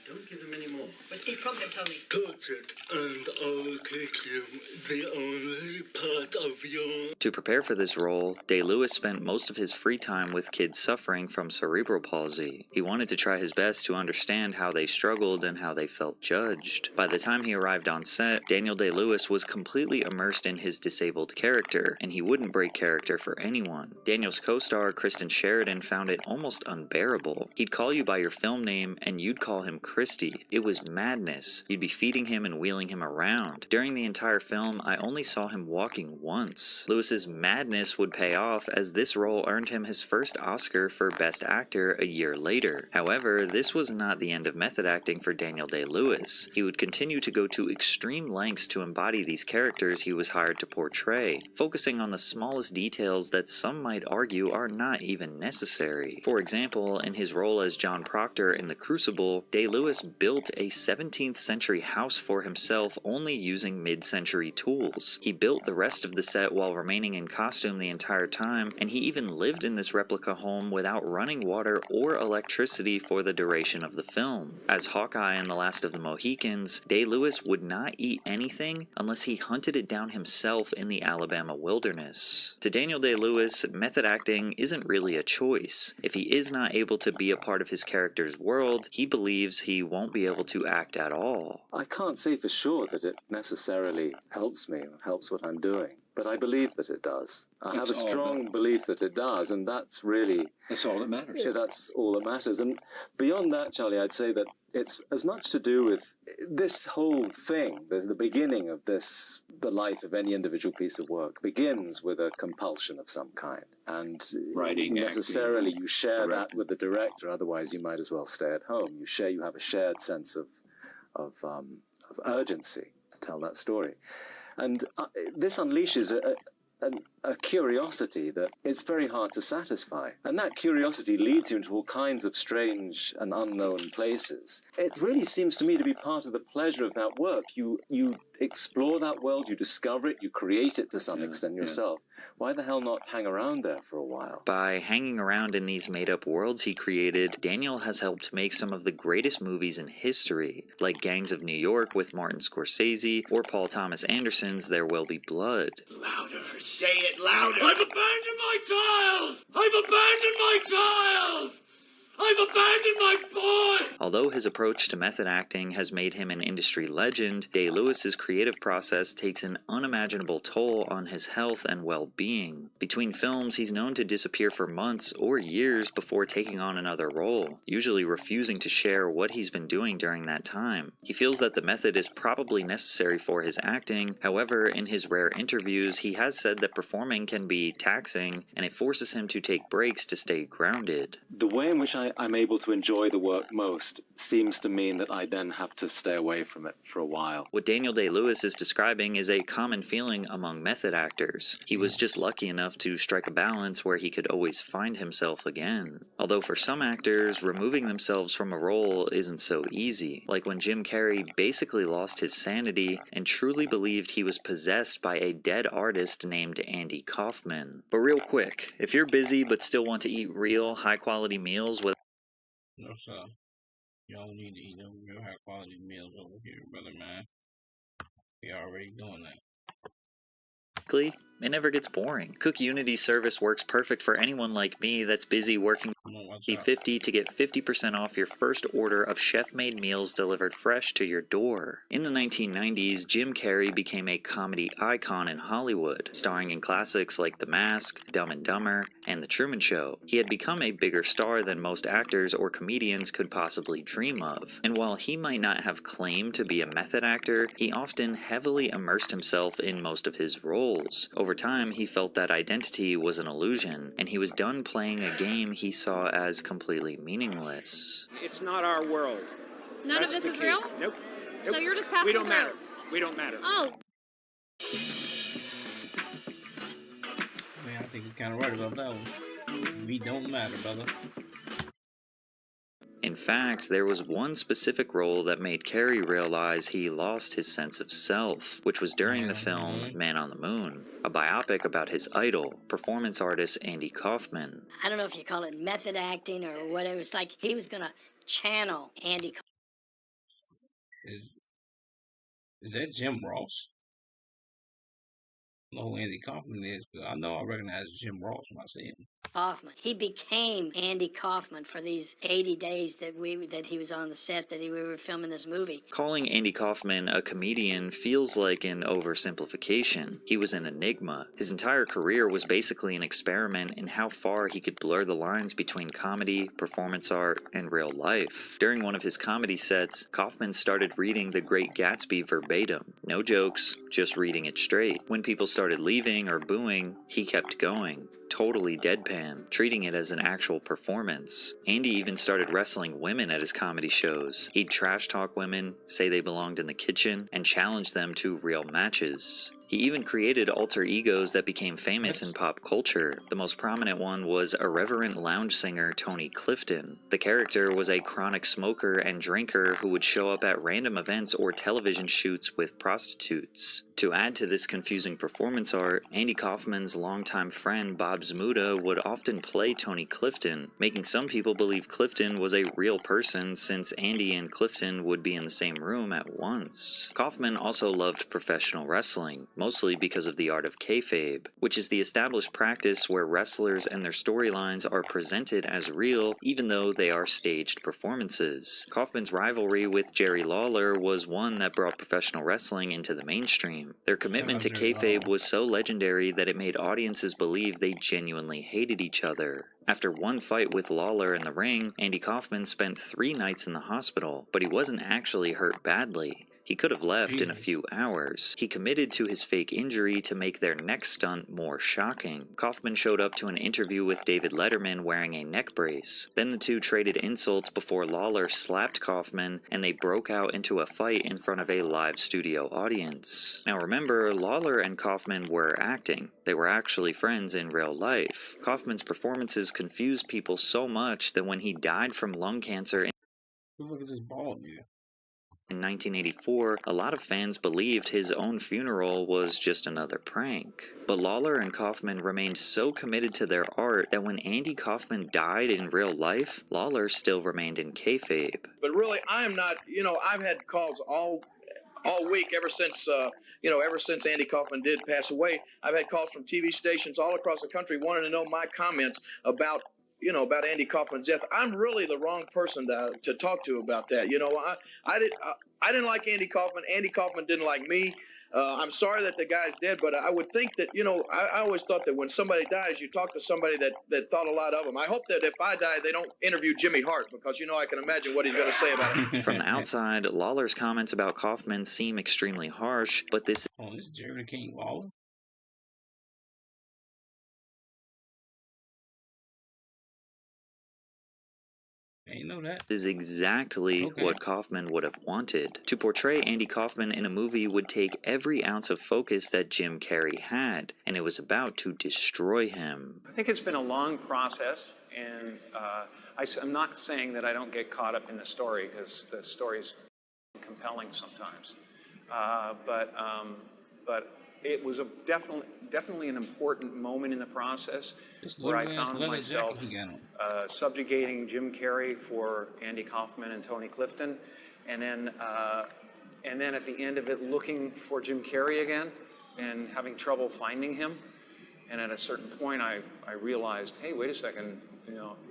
S23: Don't give him any more. Where's Steve Crompton, Tony?
S22: Touch it, and I'll kick you. The only part of your...
S21: To prepare for this role, Day-Lewis spent most of his free time with kids suffering from cerebral palsy. He wanted to try his best to understand how they struggled and how they felt judged. By the time he arrived on set, Daniel Day-Lewis was completely immersed in his disabled character, and he wouldn't break character for anyone. Daniel's co-star, Kristen Sheridan, found it almost unbearable. He'd call you by your film name, and you'd call him Christy. It was madness. You'd be feeding him and wheeling him around. During the entire film, I only saw him walking once. Lewis's madness would pay off, as this role earned him his first Oscar for Best Actor a year later. However, this was not the end of method acting for Daniel Day-Lewis. He would continue to go to extreme lengths to embody these characters he was hired to portray, focusing on the smallest details that some might argue are not even necessary. For example, in his role as John Proctor in The Crucible, Day-Lewis built a 17th century house for himself only using mid-century tools. He built the rest of the set while remaining in costume the entire time, and he even lived in this replica home without running water or electricity for the duration of the film. As Hawkeye in The Last of the Mohicans, Day-Lewis would not eat anything unless he hunted it down himself in the Alabama wilderness. To Daniel Day-Lewis, method acting isn't really a choice. If he is not able to be a part of his character's world, he believes he won't be able to act at all.
S24: I can't say for sure that it necessarily helps me or helps what I'm doing, but I believe that it does. I have a strong belief that it does, and that's really...
S25: That's all that matters.
S24: Yeah, that's all that matters. And beyond that, Charlie, I'd say that it's as much to do with this whole thing. There's the beginning of this, the life of any individual piece of work begins with a compulsion of some kind. And
S25: writing,
S24: necessarily
S25: acting,
S24: you share
S25: directing.
S24: that with the director, otherwise you might as well stay at home. You have a shared sense of urgency to tell that story. And this unleashes a curiosity that is very hard to satisfy. And that curiosity leads you into all kinds of strange and unknown places. It really seems to me to be part of the pleasure of that work. You explore that world, you discover it, you create it to some extent yourself. Why the hell not hang around there for a while?
S21: By hanging around in these made-up worlds he created, Daniel has helped make some of the greatest movies in history, like Gangs of New York with Martin Scorsese, or Paul Thomas Anderson's There Will Be Blood.
S22: Louder. Say it louder. I've abandoned my child! I've abandoned my child! I've abandoned my boy!
S21: Although his approach to method acting has made him an industry legend, Day-Lewis's creative process takes an unimaginable toll on his health and well-being. Between films, he's known to disappear for months or years before taking on another role, usually refusing to share what he's been doing during that time. He feels that the method is probably necessary for his acting. However, in his rare interviews, he has said that performing can be taxing, and it forces him to take breaks to stay grounded.
S24: The way in which I'm able to enjoy the work most seems to mean that I then have to stay away from it for a while.
S21: What Daniel Day-Lewis is describing is a common feeling among method actors. He was just lucky enough to strike a balance where he could always find himself again. Although for some actors, removing themselves from a role isn't so easy, like when Jim Carrey basically lost his sanity and truly believed he was possessed by a dead artist named Andy Kaufman. But real quick, if you're busy but still want to eat real, high-quality meals with
S1: No, sir. You don't need to eat no real high quality meals over here, brother, man. We already doing that.
S21: it never gets boring. Cook Unity's service works perfect for anyone like me that's busy working $50 to get 50% off your first order of chef-made meals delivered fresh to your door. In the 1990s, Jim Carrey became a comedy icon in Hollywood, starring in classics like The Mask, Dumb and Dumber, and The Truman Show. He had become a bigger star than most actors or comedians could possibly dream of. And while he might not have claimed to be a method actor, he often heavily immersed himself in most of his roles. Over time, he felt that identity was an illusion, and he was done playing a game he saw as completely meaningless.
S3: It's not our world.
S14: None
S3: That's
S14: of this
S3: the
S14: is
S3: key.
S14: real?
S3: Nope.
S14: So you're just passing
S3: We don't
S14: through?
S3: matter. We don't matter.
S14: Oh.
S1: Man, I think you're kind of right about that one. We don't matter, brother.
S21: In fact, there was one specific role that made Carrey realize he lost his sense of self, which was during the film Man on the Moon, a biopic about his idol, performance artist Andy Kaufman.
S6: I don't know if you call it method acting or whatever. It's like he was going to channel Andy Kaufman.
S1: Is that Jim Ross? I don't know who Andy Kaufman is, but I know I recognize Jim Ross when I see him.
S6: Kaufman. He became Andy Kaufman for these 80 days that he was on the set we were filming this movie.
S21: Calling Andy Kaufman a comedian feels like an oversimplification. He was an enigma. His entire career was basically an experiment in how far he could blur the lines between comedy, performance art, and real life. During one of his comedy sets, Kaufman started reading The Great Gatsby verbatim. No jokes, just reading it straight. When people started leaving or booing, he kept going. Totally deadpan, treating it as an actual performance. Andy even started wrestling women at his comedy shows. He'd trash talk women, say they belonged in the kitchen, and challenge them to real matches. He even created alter egos that became famous in pop culture. The most prominent one was irreverent lounge singer Tony Clifton. The character was a chronic smoker and drinker who would show up at random events or television shoots with prostitutes. To add to this confusing performance art, Andy Kaufman's longtime friend Bob Zmuda would often play Tony Clifton, making some people believe Clifton was a real person since Andy and Clifton would be in the same room at once. Kaufman also loved professional wrestling, mostly because of the art of kayfabe, which is the established practice where wrestlers and their storylines are presented as real even though they are staged performances. Kaufman's rivalry with Jerry Lawler was one that brought professional wrestling into the mainstream. Their commitment to kayfabe was so legendary that it made audiences believe they genuinely hated each other. After one fight with Lawler in the ring, Andy Kaufman spent 3 nights in the hospital, but he wasn't actually hurt badly. He could have left in a few hours. He committed to his fake injury to make their next stunt more shocking. Kaufman showed up to an interview with David Letterman wearing a neck brace. Then the two traded insults before Lawler slapped Kaufman, and they broke out into a fight in front of a live studio audience. Now remember, Lawler and Kaufman were acting. They were actually friends in real life. Kaufman's performances confused people so much that when he died from lung cancer
S1: Who the fuck is this bald dude?
S21: in 1984, a lot of fans believed his own funeral was just another prank. But Lawler and Kaufman remained so committed to their art that when Andy Kaufman died in real life, Lawler still remained in kayfabe.
S8: But really, I am not, I've had calls all week ever since Andy Kaufman did pass away. I've had calls from TV stations all across the country wanting to know my comments about Andy Kaufman's death. I'm really the wrong person to talk to about that. I didn't like Andy Kaufman. Andy Kaufman didn't like me. I'm sorry that the guy's dead, but I would think that, I always thought that when somebody dies, you talk to somebody that thought a lot of him. I hope that if I die, they don't interview Jimmy Hart, because, I can imagine what he's going to say about him.
S21: From the outside, Lawler's comments about Kaufman seem extremely harsh, but this
S1: is Jerry the King Lawler? I didn't know that.
S21: is exactly what Kaufman would have wanted. To portray Andy Kaufman in a movie would take every ounce of focus that Jim Carrey had, and it was about to destroy him.
S11: I think it's been a long process, and I'm not saying that I don't get caught up in the story, because the story's compelling sometimes. But it was definitely an important moment in the process where I found myself subjugating Jim Carrey for Andy Kaufman and Tony Clifton, and then at the end of it looking for Jim Carrey again and having trouble finding him. And at a certain point I realized, hey, wait a second,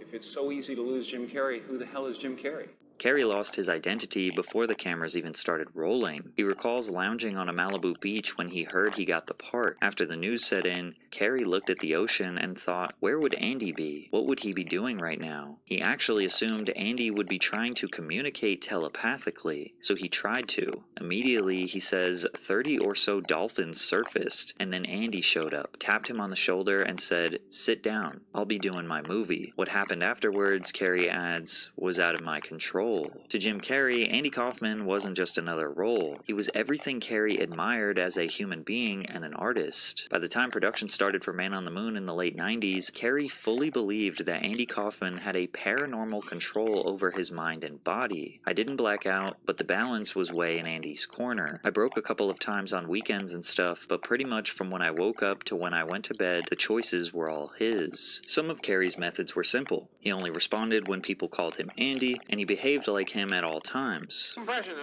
S11: if it's so easy to lose Jim Carrey, who the hell is Jim Carrey?
S21: Carrey lost his identity before the cameras even started rolling. He recalls lounging on a Malibu beach when he heard he got the part. After the news set in, Carrey looked at the ocean and thought, where would Andy be? What would he be doing right now? He actually assumed Andy would be trying to communicate telepathically, so he tried to. Immediately, he says 30 or so dolphins surfaced, and then Andy showed up, tapped him on the shoulder, and said, sit down, I'll be doing my movie. What happened afterwards, Carrey adds, was out of my control. To Jim Carrey, Andy Kaufman wasn't just another role. He was everything Carrey admired as a human being and an artist. By the time production started for Man on the Moon in the late 90s, Carrey fully believed that Andy Kaufman had a paranormal control over his mind and body. I didn't black out, but the balance was way in Andy's corner. I broke a couple of times on weekends and stuff, but pretty much from when I woke up to when I went to bed, the choices were all his. Some of Carrey's methods were simple. He only responded when people called him Andy, and he behaved like him at all times.
S22: Impression,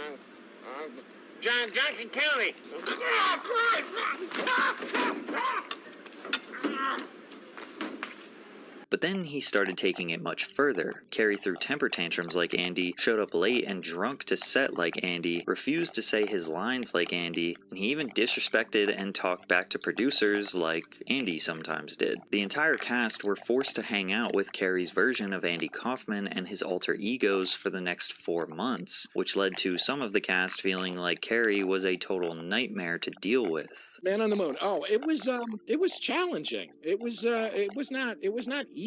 S22: Johnson County.
S21: But then he started taking it much further. Carrey threw temper tantrums like Andy, showed up late and drunk to set like Andy, refused to say his lines like Andy, and he even disrespected and talked back to producers like Andy sometimes did. The entire cast were forced to hang out with Carrey's version of Andy Kaufman and his alter egos for the next 4 months, which led to some of the cast feeling like Carrey was a total nightmare to deal with.
S12: Man on the Moon. Oh, it was challenging. It was not easy.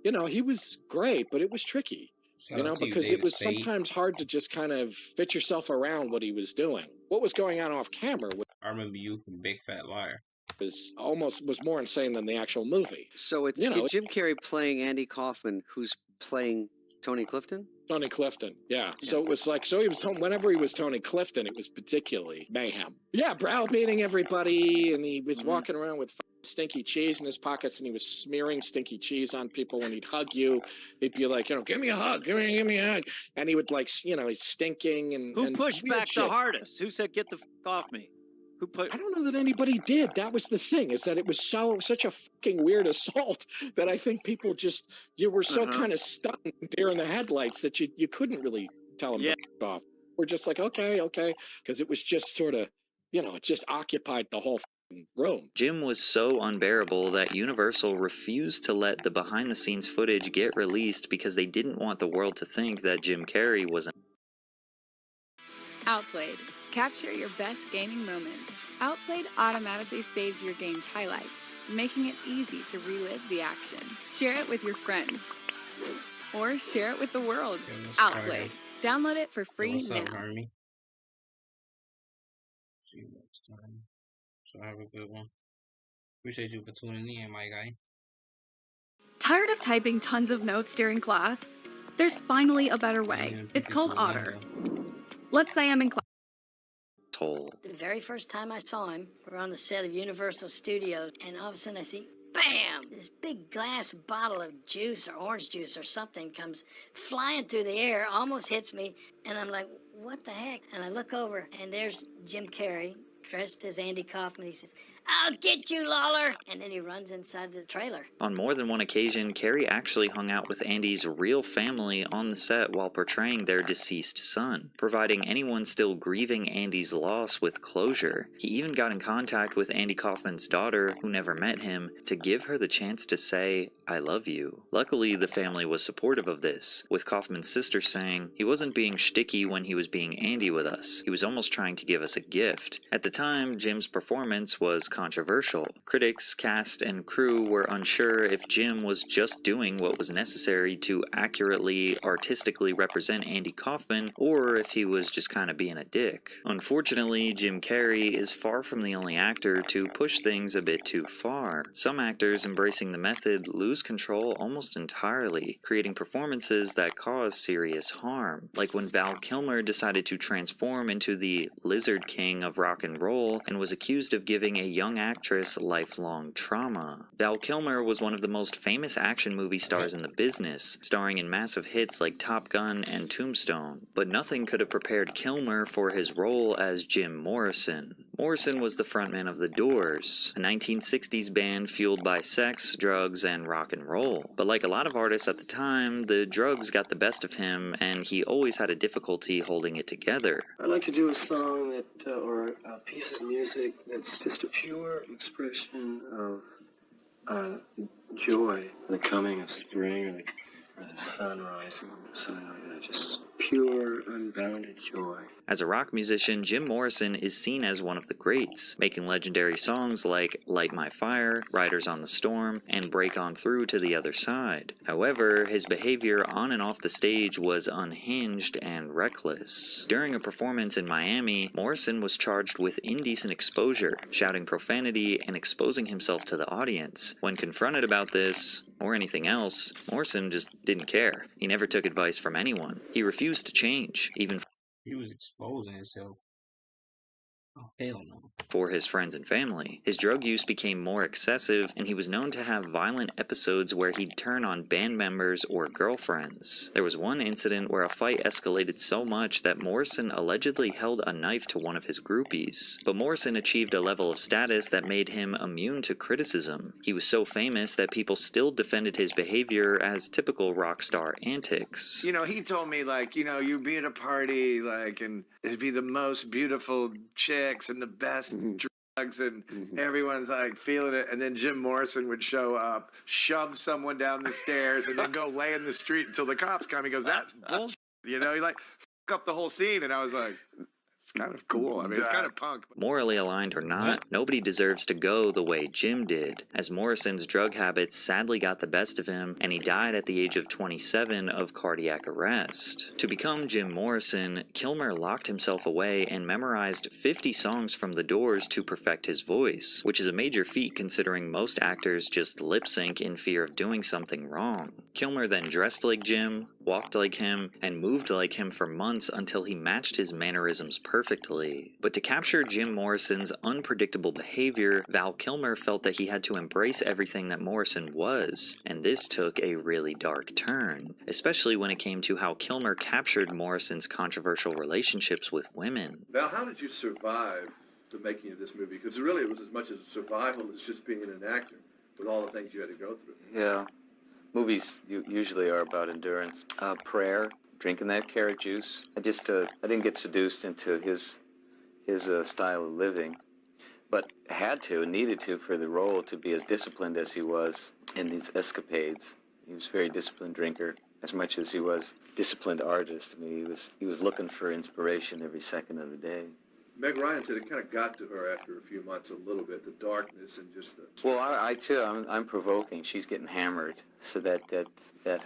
S12: He was great, but it was tricky. Because it was sometimes hard to just kind of fit yourself around what he was doing. What was going on off camera?
S1: I remember you from Big Fat Liar.
S12: Was more insane than the actual movie.
S13: So it's Jim Carrey playing Andy Kaufman, who's playing Tony Clifton?
S12: Tony Clifton, yeah. So it was like, he was whenever he was Tony Clifton, it was particularly mayhem. Yeah, browbeating everybody, and he was walking around with stinky cheese in his pockets, and he was smearing stinky cheese on people. When he'd hug you, he'd be like, give me a hug, give me a hug. And he would he's stinking and
S25: Who pushed back the hardest? Who said, get the f*** off me?
S12: I don't know that anybody did. That was the thing, is that it was such a fucking weird assault that I think people you were so kind of stunned, deer in the headlights, that you couldn't really tell them to f*** off. We're just like, okay, because it was just sort of, it just occupied the whole room.
S21: Jim was so unbearable that Universal refused to let the behind-the-scenes footage get released because they didn't want the world to think that Jim Carrey was
S26: Outplayed,
S4: Capture your best gaming moments. Outplayed automatically saves your game's highlights, making it easy to relive the action. Share it with your friends. Or share it with the world. Outplayed. Download it for free
S1: What's
S4: now.
S1: up, Hermie? See you next time. So have a good one. Appreciate you for tuning in, my guy.
S7: Tired of typing tons of notes during class? There's finally a better way. It's called Otter. Let's say I'm in class.
S6: The very first time I saw him, we're on the set of Universal Studios, and all of a sudden I see, bam! This big glass bottle of juice or orange juice or something comes flying through the air, almost hits me, and I'm like, what the heck? And I look over, and there's Jim Carrey, dressed as Andy Kaufman. He says, I'll get you, Lawler! And then he runs inside the trailer.
S21: On more than one occasion, Carrey actually hung out with Andy's real family on the set while portraying their deceased son, providing anyone still grieving Andy's loss with closure. He even got in contact with Andy Kaufman's daughter, who never met him, to give her the chance to say, I love you. Luckily, the family was supportive of this, with Kaufman's sister saying, he wasn't being shticky when he was being Andy with us. He was almost trying to give us a gift. At the time, Jim's performance was controversial. Critics, cast, and crew were unsure if Jim was just doing what was necessary to accurately, artistically represent Andy Kaufman, or if he was just kind of being a dick. Unfortunately, Jim Carrey is far from the only actor to push things a bit too far. Some actors embracing the method lose control almost entirely, creating performances that cause serious harm, like when Val Kilmer decided to transform into the Lizard King of rock and roll and was accused of giving a young actress lifelong trauma. Val Kilmer was one of the most famous action movie stars in the business, starring in massive hits like Top Gun and Tombstone, but nothing could have prepared Kilmer for his role as Jim Morrison. Morrison was the frontman of The Doors, a 1960s band fueled by sex, drugs, and rock and roll. But like a lot of artists at the time, the drugs got the best of him, and he always had a difficulty holding it together.
S9: I'd like to do a song that, or a piece of music that's just a pure expression of joy, the coming of spring, or the sun rising, or something like that. Just pure, unbounded joy.
S21: As a rock musician, Jim Morrison is seen as one of the greats, making legendary songs like Light My Fire, Riders on the Storm, and Break On Through to the Other Side. However, his behavior on and off the stage was unhinged and reckless. During a performance in Miami, Morrison was charged with indecent exposure, shouting profanity and exposing himself to the audience. When confronted about this, or anything else, Morrison just didn't care. He never took advice from anyone. He refused to change, even
S1: he was exposing himself. Oh, hell no.
S21: For his friends and family. His drug use became more excessive, and he was known to have violent episodes where he'd turn on band members or girlfriends. There was one incident where a fight escalated so much that Morrison allegedly held a knife to one of his groupies. But Morrison achieved a level of status that made him immune to criticism. He was so famous that people still defended his behavior as typical rock star antics.
S15: You know, he told me, like, you know, you'd be at a party, like, and it'd be the most beautiful chicks and the best drugs, and everyone's like feeling it, and then Jim Morrison would show up, shove someone down the stairs, and then go lay in the street until the cops come. He goes, that's bullshit. You know, he like f up the whole scene, and I was like, it's kind of cool. I mean, it's kind of punk.
S21: Morally aligned or not, nobody deserves to go the way Jim did, as Morrison's drug habits sadly got the best of him, and he died at the age of 27 of cardiac arrest. To become Jim Morrison, Kilmer locked himself away and memorized 50 songs from The Doors to perfect his voice, which is a major feat considering most actors just lip sync in fear of doing something wrong. Kilmer then dressed like Jim, walked like him, and moved like him for months until he matched his mannerisms perfectly. But to capture Jim Morrison's unpredictable behavior, Val Kilmer felt that he had to embrace everything that Morrison was, and this took a really dark turn, especially when it came to how Kilmer captured Morrison's controversial relationships with women.
S16: Val, how did you survive the making of this movie? Because really it was as much as survival as just being an actor, with all the things you had to go through.
S26: Yeah. Movies usually are about endurance. Prayer, drinking that carrot juice. I didn't get seduced into his style of living, but had to and needed to for the role to be as disciplined as he was in these escapades. He was a very disciplined drinker as much as he was disciplined artist. I mean, he was looking for inspiration every second of the day.
S16: Meg Ryan said it kind of got to her after a few months a little bit, the darkness and just the...
S26: Well, I too, I'm provoking. She's getting hammered, so that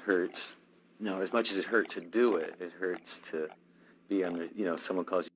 S26: hurts. You know, as much as it hurt to do it, it hurts to be under, you know, if someone calls you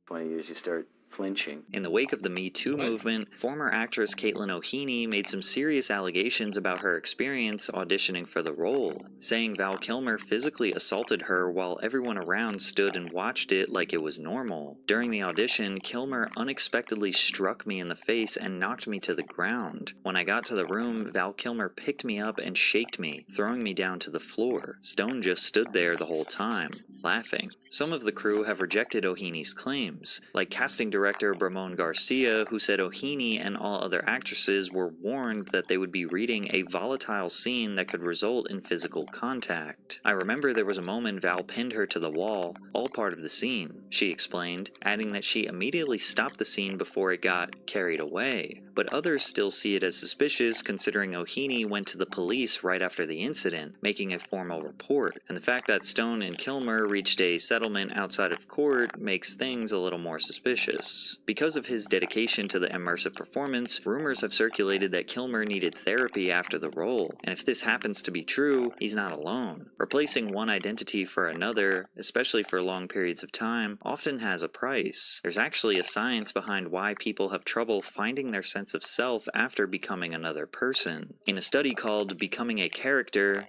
S26: 20 years, you start flinching.
S21: In the wake of the Me Too movement, former actress Caitlin O'Heaney made some serious allegations about her experience auditioning for the role, saying Val Kilmer physically assaulted her while everyone around stood and watched it like it was normal. During the audition, Kilmer unexpectedly struck me in the face and knocked me to the ground. When I got to the room, Val Kilmer picked me up and shaked me, throwing me down to the floor. Stone just stood there the whole time, laughing. Some of the crew have rejected O'Heaney's claims, like casting director Bramon Garcia, who said O'Heaney and all other actresses were warned that they would be reading a volatile scene that could result in physical contact. I remember there was a moment Val pinned her to the wall, all part of the scene, she explained, adding that she immediately stopped the scene before it got carried away. But others still see it as suspicious considering O'Heaney went to the police right after the incident, making a formal report, and the fact that Stone and Kilmer reached a settlement outside of court makes things a little more suspicious. Because of his dedication to the immersive performance, rumors have circulated that Kilmer needed therapy after the role, and if this happens to be true, he's not alone. Replacing one identity for another, especially for long periods of time, often has a price. There's actually a science behind why people have trouble finding their sense of self after becoming another person. In a study called Becoming a Character...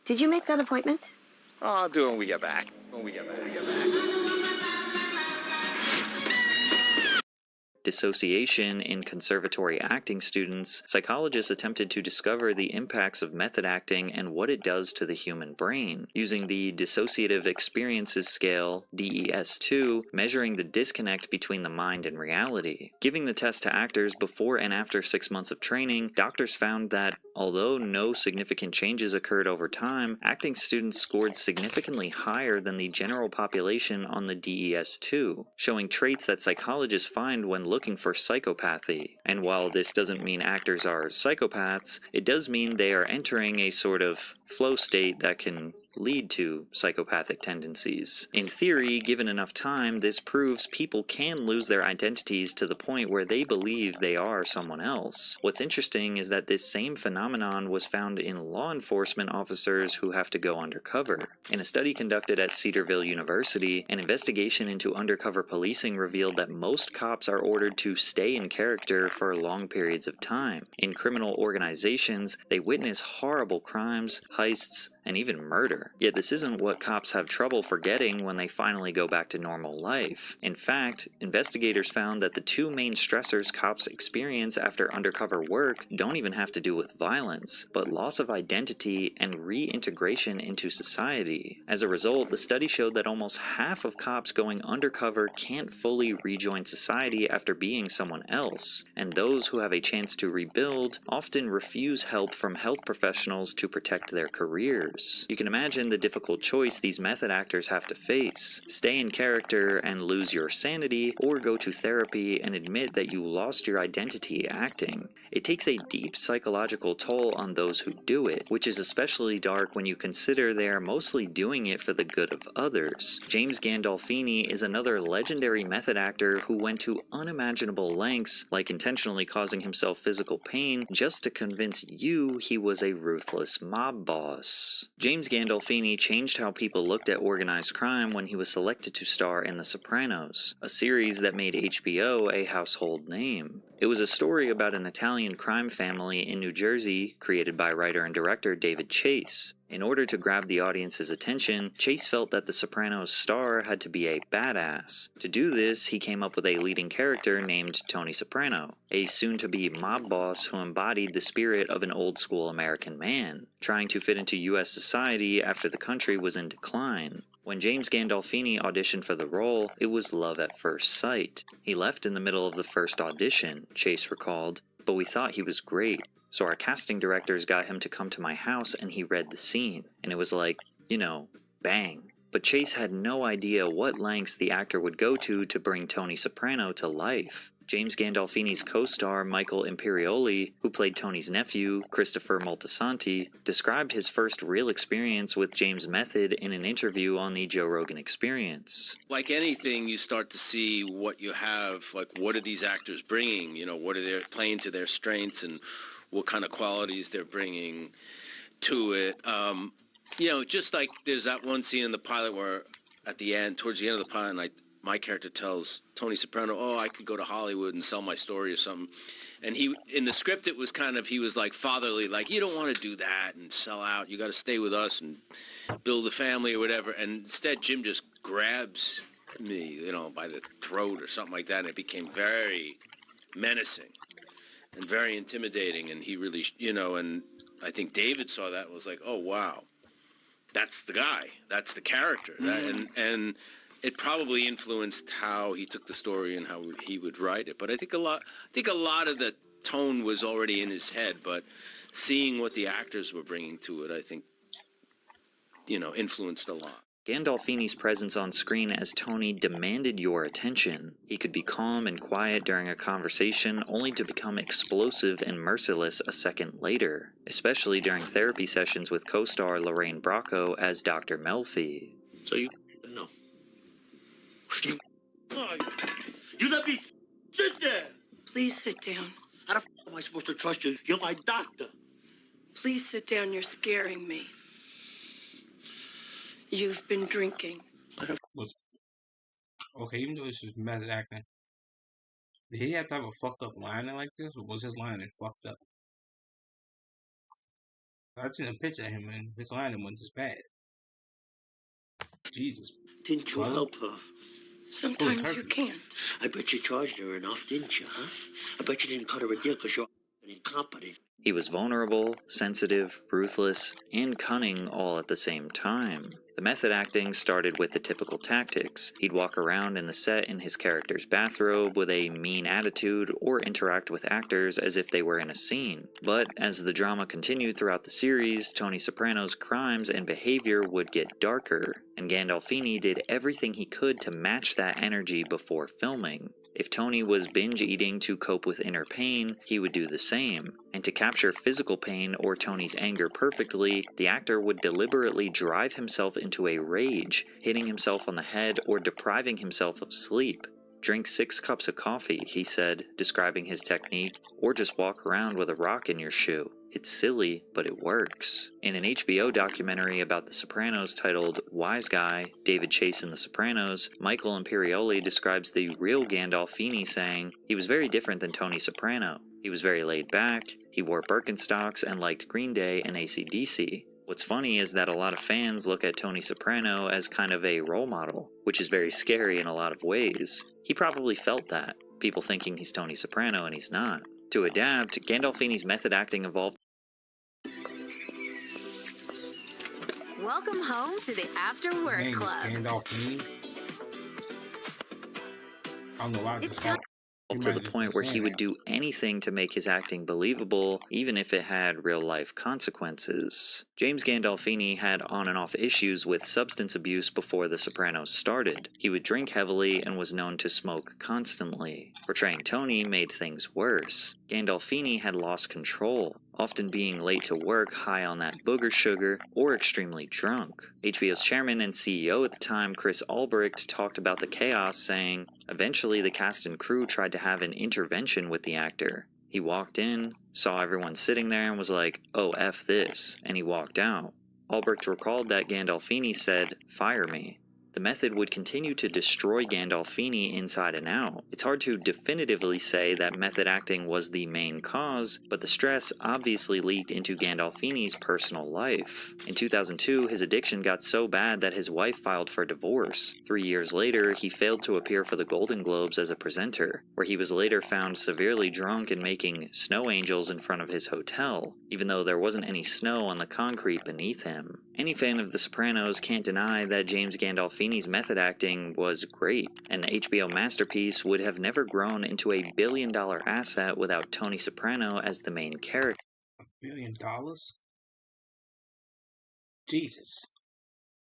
S5: Did you make that appointment?
S10: Oh, I'll do it when we get back.
S21: Dissociation in conservatory acting students, psychologists attempted to discover the impacts of method acting and what it does to the human brain, using the Dissociative Experiences Scale, DES-2, measuring the disconnect between the mind and reality. Giving the test to actors before and after 6 months of training, doctors found that, although no significant changes occurred over time, acting students scored significantly higher than the general population on the DES-2, showing traits that psychologists find when looking for psychopathy. And while this doesn't mean actors are psychopaths, it does mean they are entering a sort of flow state that can lead to psychopathic tendencies. In theory, given enough time, this proves people can lose their identities to the point where they believe they are someone else. What's interesting is that this same phenomenon was found in law enforcement officers who have to go undercover. In a study conducted at Cedarville University, an investigation into undercover policing revealed that most cops are ordered to stay in character for long periods of time. In criminal organizations, they witness horrible crimes, heists, and even murder. Yet this isn't what cops have trouble forgetting when they finally go back to normal life. In fact, investigators found that the two main stressors cops experience after undercover work don't even have to do with violence, but loss of identity and reintegration into society. As a result, the study showed that almost half of cops going undercover can't fully rejoin society after being someone else, and those who have a chance to rebuild often refuse help from health professionals to protect their careers. You can imagine the difficult choice these method actors have to face: stay in character and lose your sanity, or go to therapy and admit that you lost your identity acting. It takes a deep psychological toll on those who do it, which is especially dark when you consider they are mostly doing it for the good of others. James Gandolfini is another legendary method actor who went to unimaginable lengths, like intentionally causing himself physical pain, just to convince you he was a ruthless mob boss. James Gandolfini changed how people looked at organized crime when he was selected to star in The Sopranos, a series that made HBO a household name. It was a story about an Italian crime family in New Jersey, created by writer and director David Chase. In order to grab the audience's attention, Chase felt that The Sopranos star had to be a badass. To do this, he came up with a leading character named Tony Soprano, a soon-to-be mob boss who embodied the spirit of an old-school American man, trying to fit into U.S. society after the country was in decline. When James Gandolfini auditioned for the role, it was love at first sight. He left in the middle of the first audition, Chase recalled, but we thought he was great. So our casting directors got him to come to my house and he read the scene. And it was like, you know, bang. But Chase had no idea what lengths the actor would go to bring Tony Soprano to life. James Gandolfini's co-star Michael Imperioli, who played Tony's nephew, Christopher Moltisanti, described his first real experience with James' method in an interview on the Joe Rogan Experience.
S2: Like anything, you start to see what you have, like what are these actors bringing, you know, what are they playing to their strengths and what kind of qualities they're bringing to it. You know, just like there's that one scene in the pilot where at the end, towards the end of the pilot, my character tells Tony Soprano, oh, I could go to Hollywood and sell my story or something. And he, in the script, it was kind of, he was like fatherly, like, you don't want to do that and sell out. You got to stay with us and build a family or whatever. And instead, Jim just grabs me, you know, by the throat or something like that. And it became very menacing and very intimidating. And he really, you know, and I think David saw that and was like, oh, wow, that's the guy. That's the character. And it probably influenced how he took the story and how he would write it. But I think a lot of the tone was already in his head. But seeing what the actors were bringing to it, I think, you know, influenced a lot.
S21: Gandolfini's presence on screen as Tony demanded your attention. He could be calm and quiet during a conversation, only to become explosive and merciless a second later, especially during therapy sessions with co-star Lorraine Bracco as Dr. Melfi.
S22: So you let me sit there.
S17: Please sit down.
S22: How the am I supposed to trust you? You're my doctor.
S17: Please sit down. You're scaring me. You've been drinking.
S1: Okay, even though this is method acting, did he have to have a fucked up lining like this, or was his lining fucked up? I've seen a picture of him and his lining wasn't just bad. Jesus.
S22: Didn't you help her?
S17: Sometimes you can't.
S22: I bet you charged her enough, didn't you, huh? I bet you didn't cut her a deal because you're incompetent.
S21: He was vulnerable, sensitive, ruthless, and cunning all at the same time. The method acting started with the typical tactics. He'd walk around in the set in his character's bathrobe with a mean attitude or interact with actors as if they were in a scene. But as the drama continued throughout the series, Tony Soprano's crimes and behavior would get darker, and Gandolfini did everything he could to match that energy before filming. If Tony was binge eating to cope with inner pain, he would do the same. And to capture physical pain or Tony's anger perfectly, the actor would deliberately drive himself into a rage, hitting himself on the head or depriving himself of sleep. Drink 6 cups of coffee, he said, describing his technique, or just walk around with a rock in your shoe. It's silly, but it works. In an HBO documentary about The Sopranos titled Wise Guy, David Chase and The Sopranos, Michael Imperioli describes the real Gandolfini saying, he was very different than Tony Soprano. He was very laid back, he wore Birkenstocks and liked Green Day and AC/DC. What's funny is that a lot of fans look at Tony Soprano as kind of a role model, which is very scary in a lot of ways. He probably felt that, people thinking he's Tony Soprano and he's not. To adapt, Gandolfini's method acting evolved.
S18: Welcome home to the After
S1: His
S18: Work
S1: name
S18: Club.
S1: is Gandolfini. I don't know why.
S18: It's time.
S21: To the point where he would do anything to make his acting believable, even if it had real-life consequences. James Gandolfini had on and off issues with substance abuse before The Sopranos started. He would drink heavily and was known to smoke constantly. Portraying Tony made things worse. Gandolfini had lost control, often being late to work high on that booger sugar or extremely drunk. HBO's chairman and CEO at the time, Chris Albrecht, talked about the chaos, saying, eventually the cast and crew tried to have an intervention with the actor. He walked in, saw everyone sitting there and was like, oh, F this, and he walked out. Albrecht recalled that Gandolfini said, fire me. The method would continue to destroy Gandolfini inside and out. It's hard to definitively say that method acting was the main cause, but the stress obviously leaked into Gandolfini's personal life. In 2002, his addiction got so bad that his wife filed for divorce. 3 years later, he failed to appear for the Golden Globes as a presenter, where he was later found severely drunk and making snow angels in front of his hotel, even though there wasn't any snow on the concrete beneath him. Any fan of The Sopranos can't deny that James Gandolfini's method acting was great, and the HBO masterpiece would have never grown into a billion-dollar asset without Tony Soprano as the main character.
S1: $1 billion? Jesus.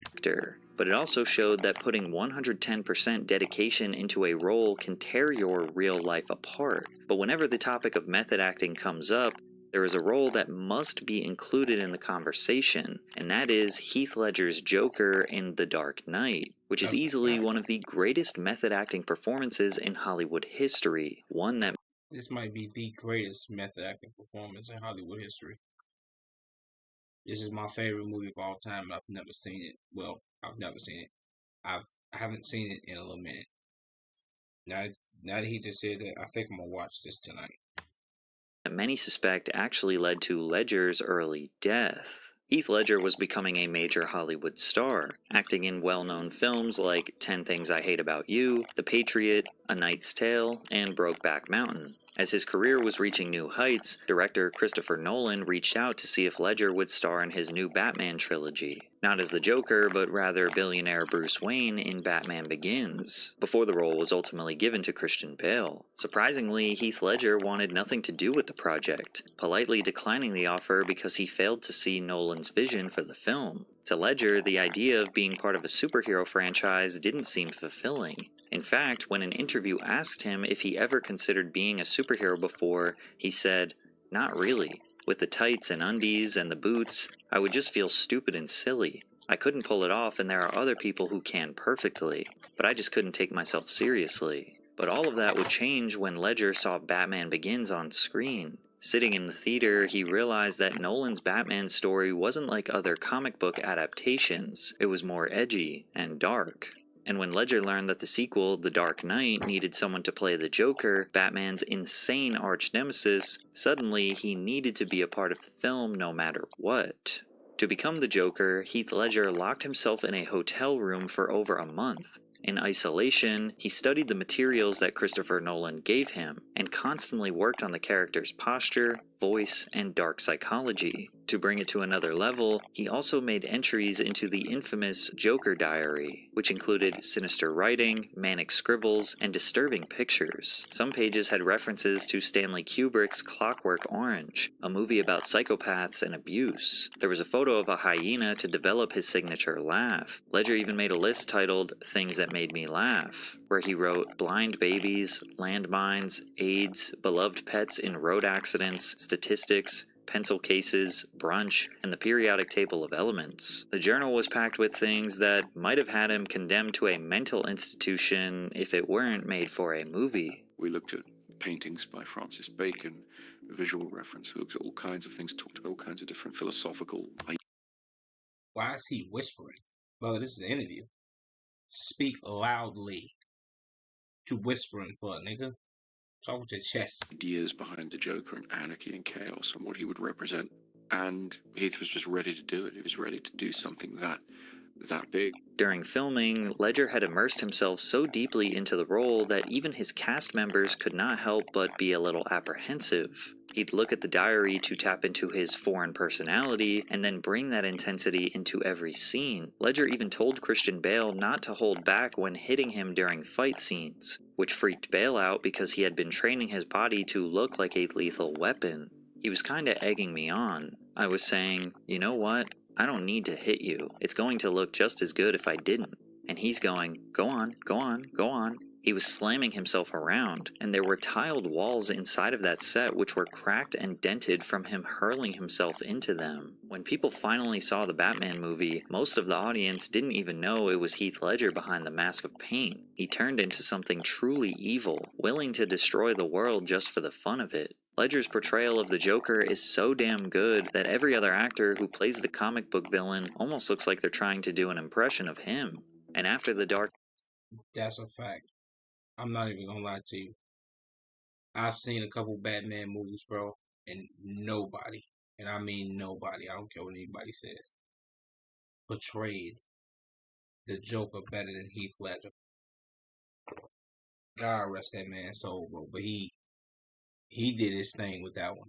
S21: actor. But it also showed that putting 110% dedication into a role can tear your real life apart. But whenever the topic of method acting comes up, there is a role that must be included in the conversation, and that is Heath Ledger's Joker in The Dark Knight, which is easily one of the greatest method acting performances in Hollywood history, one that...
S1: This might be the greatest method acting performance in Hollywood history. This is my favorite movie of all time, and I've never seen it. Well, I've never seen it. I haven't seen it in a little minute. Now that he just said that, I think I'm gonna watch this tonight.
S21: Many suspect actually led to Ledger's early death. Heath Ledger was becoming a major Hollywood star, acting in well-known films like 10 Things I Hate About You, The Patriot, A Knight's Tale, and Brokeback Mountain. As his career was reaching new heights, director Christopher Nolan reached out to see if Ledger would star in his new Batman trilogy. Not as the Joker, but rather billionaire Bruce Wayne in Batman Begins, before the role was ultimately given to Christian Bale. Surprisingly, Heath Ledger wanted nothing to do with the project, politely declining the offer because he failed to see Nolan's vision for the film. To Ledger, the idea of being part of a superhero franchise didn't seem fulfilling. In fact, when an interview asked him if he ever considered being a superhero before, he said, "Not really. With the tights and undies and the boots, I would just feel stupid and silly. I couldn't pull it off, and there are other people who can perfectly, but I just couldn't take myself seriously." But all of that would change when Ledger saw Batman Begins on screen. Sitting in the theater, he realized that Nolan's Batman story wasn't like other comic book adaptations. It was more edgy and dark. And when Ledger learned that the sequel, The Dark Knight, needed someone to play the Joker, Batman's insane arch-nemesis, suddenly he needed to be a part of the film no matter what. To become the Joker, Heath Ledger locked himself in a hotel room for over a month. In isolation, he studied the materials that Christopher Nolan gave him, and constantly worked on the character's posture, voice, and dark psychology. To bring it to another level, he also made entries into the infamous Joker Diary, which included sinister writing, manic scribbles, and disturbing pictures. Some pages had references to Stanley Kubrick's Clockwork Orange, a movie about psychopaths and abuse. There was a photo of a hyena to develop his signature laugh. Ledger even made a list titled Things That Made Me Laugh, where he wrote blind babies, landmines, AIDS, beloved pets in road accidents, statistics, pencil cases, brunch, and the periodic table of elements. The journal was packed with things that might have had him condemned to a mental institution if it weren't made for a movie.
S3: We looked at paintings by Francis Bacon, visual reference, we looked at all kinds of things, talked about all kinds of different philosophical ideas.
S1: Why is he whispering? Brother, this is an interview. Speak loudly. To whispering for a nigga. Talk with your chest.
S3: Ideas behind the Joker and anarchy and chaos and what he would represent. And Heath was just ready to do it. He was ready to do something that big.
S21: During filming, Ledger had immersed himself so deeply into the role that even his cast members could not help but be a little apprehensive. He'd look at the diary to tap into his foreign personality and then bring that intensity into every scene. Ledger even told Christian Bale not to hold back when hitting him during fight scenes, which freaked Bale out because he had been training his body to look like a lethal weapon. He was kinda egging me on. I was saying, you know what? I don't need to hit you. It's going to look just as good if I didn't. And he's going, go on, go on, go on. He was slamming himself around, and there were tiled walls inside of that set which were cracked and dented from him hurling himself into them. When people finally saw the Batman movie, most of the audience didn't even know it was Heath Ledger behind the mask of paint. He turned into something truly evil, willing to destroy the world just for the fun of it. Ledger's portrayal of the Joker is so damn good that every other actor who plays the comic book villain almost looks like they're trying to do an impression of him. And after The Dark...
S1: That's a fact. I'm not even gonna lie to you. I've seen a couple Batman movies, bro, and nobody, and I mean nobody, I don't care what anybody says, portrayed the Joker better than Heath Ledger. God rest that man's soul, bro, but he did his thing with that one.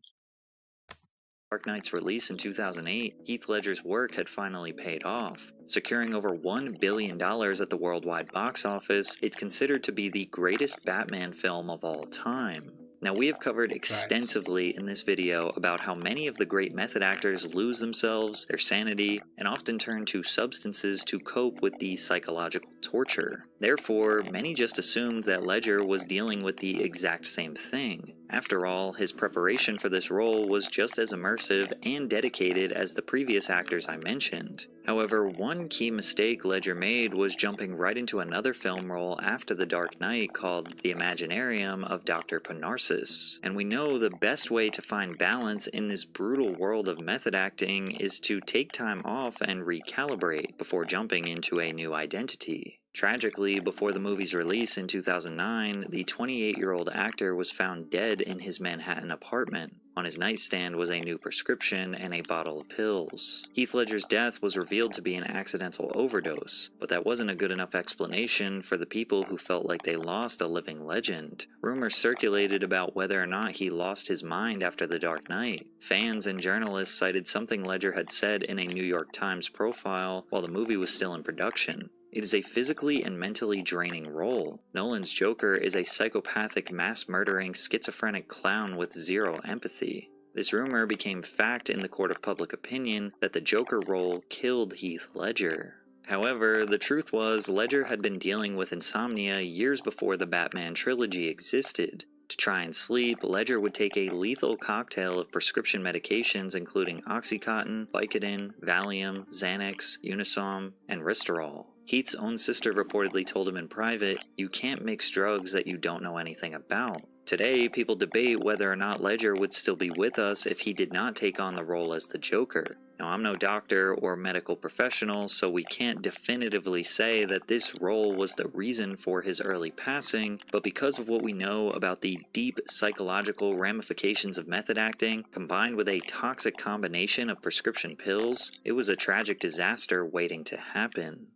S21: Dark Knight's release in 2008, Heath Ledger's work had finally paid off. Securing over $1 billion at the worldwide box office, it's considered to be the greatest Batman film of all time. Now, we have covered extensively in this video about how many of the great method actors lose themselves, their sanity, and often turn to substances to cope with the psychological torture. Therefore, many just assumed that Ledger was dealing with the exact same thing. After all, his preparation for this role was just as immersive and dedicated as the previous actors I mentioned. However, one key mistake Ledger made was jumping right into another film role after The Dark Knight called The Imaginarium of Dr. Panarsis. And we know the best way to find balance in this brutal world of method acting is to take time off and recalibrate before jumping into a new identity. Tragically, before the movie's release in 2009, the 28-year-old actor was found dead in his Manhattan apartment. On his nightstand was a new prescription and a bottle of pills. Heath Ledger's death was revealed to be an accidental overdose, but that wasn't a good enough explanation for the people who felt like they lost a living legend. Rumors circulated about whether or not he lost his mind after The Dark Knight. Fans and journalists cited something Ledger had said in a New York Times profile while the movie was still in production. It is a physically and mentally draining role. Nolan's Joker is a psychopathic, mass-murdering, schizophrenic clown with zero empathy. This rumor became fact in the court of public opinion that the Joker role killed Heath Ledger. However, the truth was Ledger had been dealing with insomnia years before the Batman trilogy existed. To try and sleep, Ledger would take a lethal cocktail of prescription medications including Oxycontin, Vicodin, Valium, Xanax, Unisom, and Risterol. Heath's own sister reportedly told him in private, "You can't mix drugs that you don't know anything about." Today, people debate whether or not Ledger would still be with us if he did not take on the role as the Joker. Now, I'm no doctor or medical professional, so we can't definitively say that this role was the reason for his early passing, but because of what we know about the deep psychological ramifications of method acting, combined with a toxic combination of prescription pills, it was a tragic disaster waiting to happen.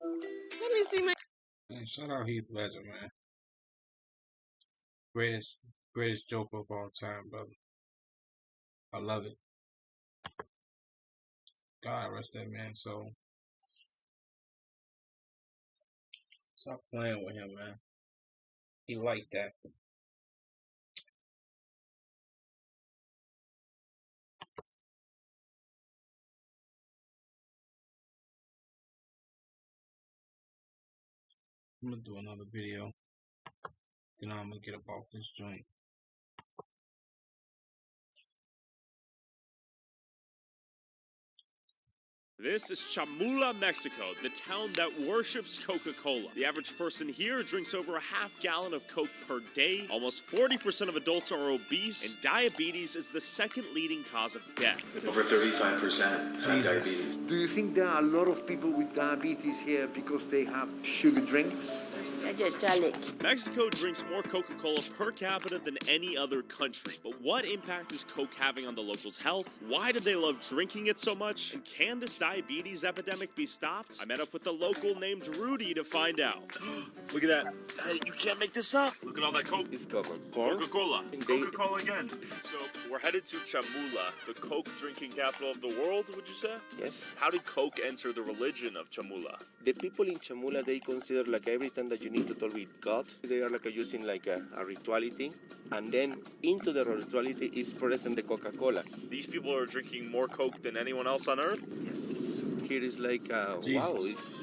S14: Let me see my.
S1: Man, shout out Heath Ledger, man. Greatest Joker of all time, brother. I love it. God rest that man. So stop playing with him, man. He liked that. I'm gonna do another video. Then I'm gonna get up off this joint.
S18: This is Chamula, Mexico, the town that worships Coca-Cola. The average person here drinks over a half gallon of Coke per day. Almost 40% of adults are obese, and diabetes is the second leading cause of death.
S19: Over 35% have diabetes.
S20: Do you think there are a lot of people with diabetes here because they have sugar drinks?
S18: Mexico drinks more Coca-Cola per capita than any other country. But what impact is Coke having on the locals' health? Why do they love drinking it so much? And can this diabetes epidemic be stopped? I met up with a local named Rudy to find out. Look at that. Hey, you can't make this up. Look at all that Coke.
S20: It's Coca-Cola.
S18: Coca-Cola. Coca-Cola again. So we're headed to Chamula, the Coke drinking capital of the world, would you say?
S20: Yes.
S18: How did Coke enter the religion of Chamula?
S20: The people in Chamula, they consider like every time that you need to talk with God, they are like using like a rituality, and then into the rituality is present the Coca-Cola.
S18: These people are drinking more Coke than anyone else on earth?
S20: Yes. Here is like, wow,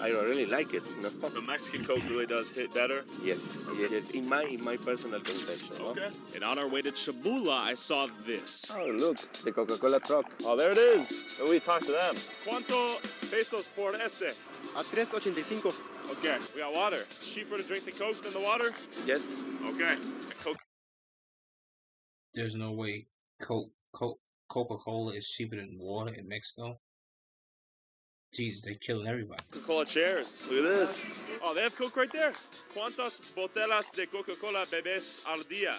S20: I really like it. No?
S18: The Mexican Coke really does hit better?
S20: Yes. In my personal conception.
S18: Okay. No? And on our way to Chamula, I saw this.
S20: Oh, look, the Coca-Cola truck.
S18: Oh, there it is. So we talked to them. ¿Cuánto pesos por este?
S20: A 3.85.
S18: Okay, we got water. It's cheaper to drink the Coke than the water?
S20: Yes.
S18: Okay. Coke.
S1: There's no way Coca-Cola is cheaper than water in Mexico. Jesus, they're killing everybody.
S18: Coca-Cola chairs. Look at this. Oh, they have Coke right there. ¿Cuántas botellas de Coca-Cola bebes al día?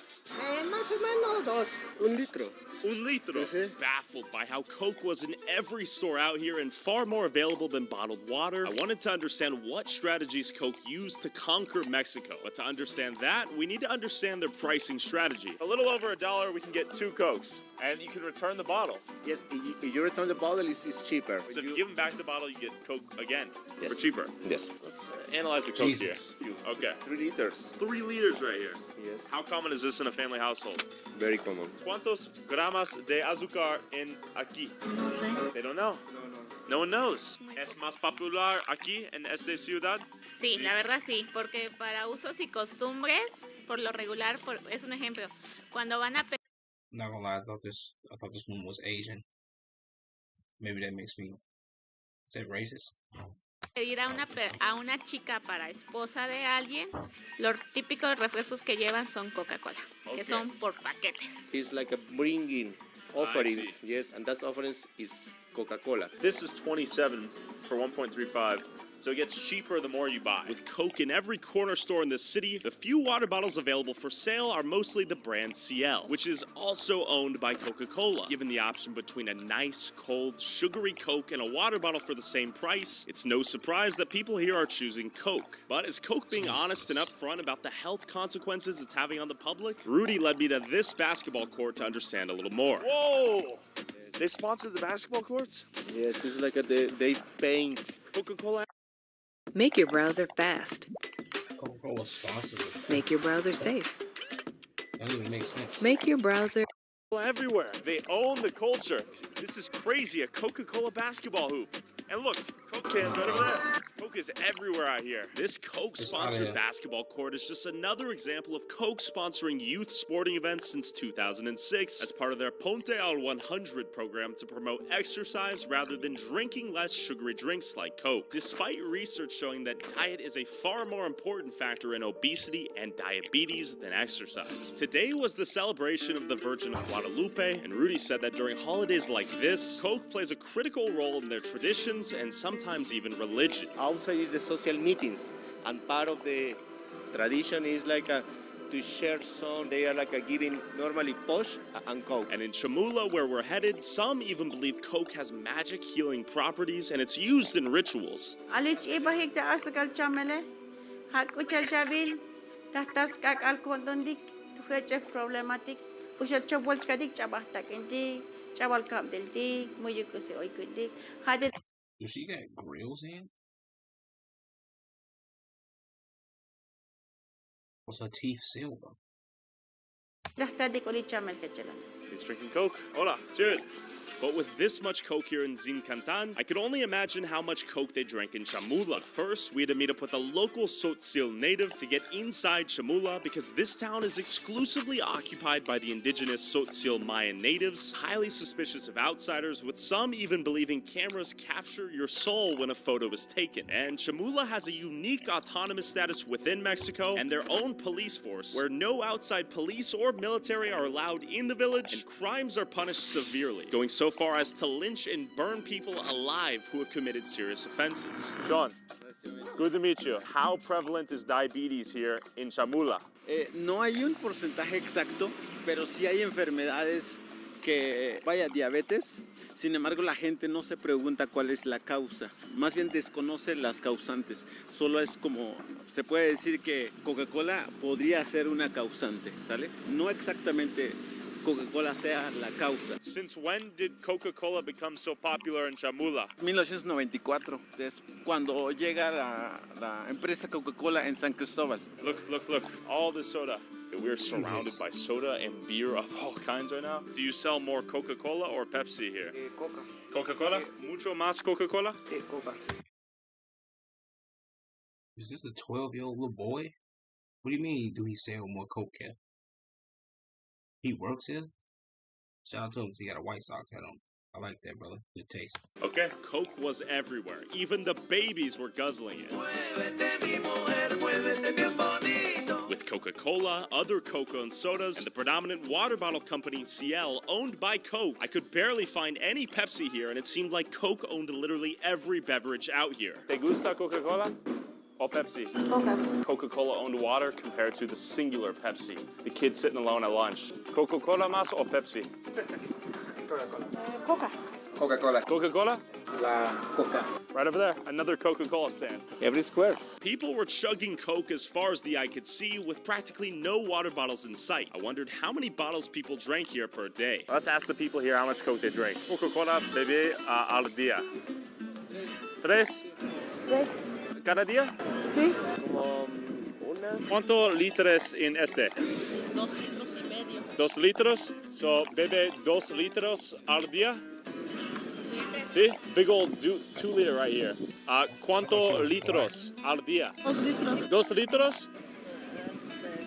S14: Más o menos dos. Un litro.
S18: Un litro. Baffled by how Coke was in every store out here and far more available than bottled water, I wanted to understand what strategies Coke used to conquer Mexico. But to understand that, we need to understand their pricing strategy. A little over $1, we can get 2 Cokes. And you can return the bottle.
S20: Yes, if you return the bottle, it's cheaper.
S18: So if you give them back the bottle, bottle, you get Coke again for
S20: Yes.
S18: cheaper.
S20: Yes.
S18: Let's analyze the Coke
S1: Jesus.
S18: here. Okay.
S20: 3 liters.
S18: 3 liters right here.
S20: Yes.
S18: How common is this in a family household?
S20: Very common.
S18: ¿Cuántos gramos de azúcar en aquí?
S5: No sé.
S18: They don't know. No one knows. ¿Es más popular aquí en esta ciudad?
S8: Sí, la verdad sí, porque para usos y costumbres, por lo regular, es un ejemplo, cuando van a
S1: Not gonna lie, I thought this woman was Asian. Maybe that makes me say racist.
S8: pedir a una chica para esposa de alguien, los típicos refrescos que llevan son Coca-Cola, que son por paquetes.
S20: It's like a bringing offerings, yes, and that offerings is Coca-Cola.
S18: This is 27 for 1.35. So it gets cheaper the more you buy. With Coke in every corner store in the city, the few water bottles available for sale are mostly the brand CL, which is also owned by Coca-Cola. Given the option between a nice, cold, sugary Coke and a water bottle for the same price, it's no surprise that people here are choosing Coke. But is Coke being honest and upfront about the health consequences it's having on the public? Rudy led me to this basketball court to understand a little more. Whoa! They sponsored the basketball courts?
S20: Yes, it's like they paint.
S18: Coca-Cola.
S11: Make your browser fast.
S1: Coca-Cola sponsors it.
S11: Make your browser safe.
S1: That doesn't even make sense.
S11: Make your browser
S18: Everywhere. They own the culture. This is crazy, a Coca-Cola basketball hoop. And look, Coke cans right over there. Coke is everywhere out here. This Coke-sponsored basketball court is just another example of Coke sponsoring youth sporting events since 2006 as part of their Ponte al 100 program to promote exercise rather than drinking less sugary drinks like Coke. Despite research showing that diet is a far more important factor in obesity and diabetes than exercise. Today was the celebration of the Virgin of Guadalupe, and Rudy said that during holidays like this, Coke plays a critical role in their traditions and sometimes even religion.
S20: Also is the social meetings, and part of the tradition is like to share some. They are like giving normally Posh and Coke.
S18: And in Chamula, where we're headed, some even believe Coke has magic healing properties and it's used in rituals.
S13: Alich ibahig da asakal chamele, hakucha jabil, tahtas kak al kontondik, tuheche problematic, usha chobol kadik chabahtak indik, chabal kam deldik, muyukuse oikudik, hadid.
S1: Do she got grills in? Was her teeth silver?
S13: Tahtadik oli chamel kechala.
S18: He's drinking Coke. Hola, cheers. But with this much Coke here in Zincantan, I could only imagine how much Coke they drank in Chamula. First, we had to meet up with a local Tzotzil native to get inside Chamula because this town is exclusively occupied by the indigenous Tzotzil Mayan natives, highly suspicious of outsiders, with some even believing cameras capture your soul when a photo is taken. And Chamula has a unique autonomous status within Mexico and their own police force, where no outside police or military are allowed in the village, and crimes are punished severely, going so far as to lynch and burn people alive who have committed serious offenses. Sean, good to meet you. How prevalent is diabetes here in Chamula?
S23: No hay un porcentaje exacto, pero sí hay enfermedades que, vaya, diabetes. Sin embargo, la gente no se pregunta cuál es la causa. Más bien desconoce las causantes. Solo es como, se puede decir que Coca-Cola podría ser una causante, ¿sale? No exactamente Coca-Cola sea la causa.
S18: Since when did Coca-Cola become so popular in Chamula?
S23: 1994, es cuando llega la empresa Coca-Cola en San Cristóbal.
S18: Look, all the soda. We're surrounded by soda and beer of all kinds right now. Do you sell more Coca-Cola or Pepsi here?
S14: Coca.
S18: Coca-Cola? Mucho más Coca-Cola?
S14: Sí, Coca.
S1: Is this a 12-year-old little boy? What do you mean, do he sell more Coke here? He works here? Shout out to him because he got a White Sox hat on. I like that, brother. Good taste.
S18: Okay. Coke was everywhere. Even the babies were guzzling it. With Coca-Cola, other coca-owned sodas, and the predominant water bottle company, CL, owned by Coke, I could barely find any Pepsi here, and it seemed like Coke owned literally every beverage out here. ¿Te gusta Coca-Cola? Or Pepsi?
S13: Coca.
S18: Coca-Cola owned water compared to the singular Pepsi. The kid sitting alone at lunch. Coca-Cola más or Pepsi?
S13: Coca.
S23: Coca-Cola.
S18: Coca-Cola?
S23: La Coca.
S18: Right over there, another Coca-Cola stand.
S23: Every square.
S18: People were chugging Coke as far as the eye could see, with practically no water bottles in sight. I wondered how many bottles people drank here per day. Let's ask the people here how much Coke they drink. Coca-Cola bebe al día. 3. ¿Cada día?
S13: Sí.
S20: Como una.
S18: ¿Cuántos litros en este?
S17: 2 litros y medio.
S18: 2 litros. So, bebe 2 litros al día. Sí, big old 2 liter right here. ¿Cuántos litros al día?
S17: 2 litros.
S18: 2 litros?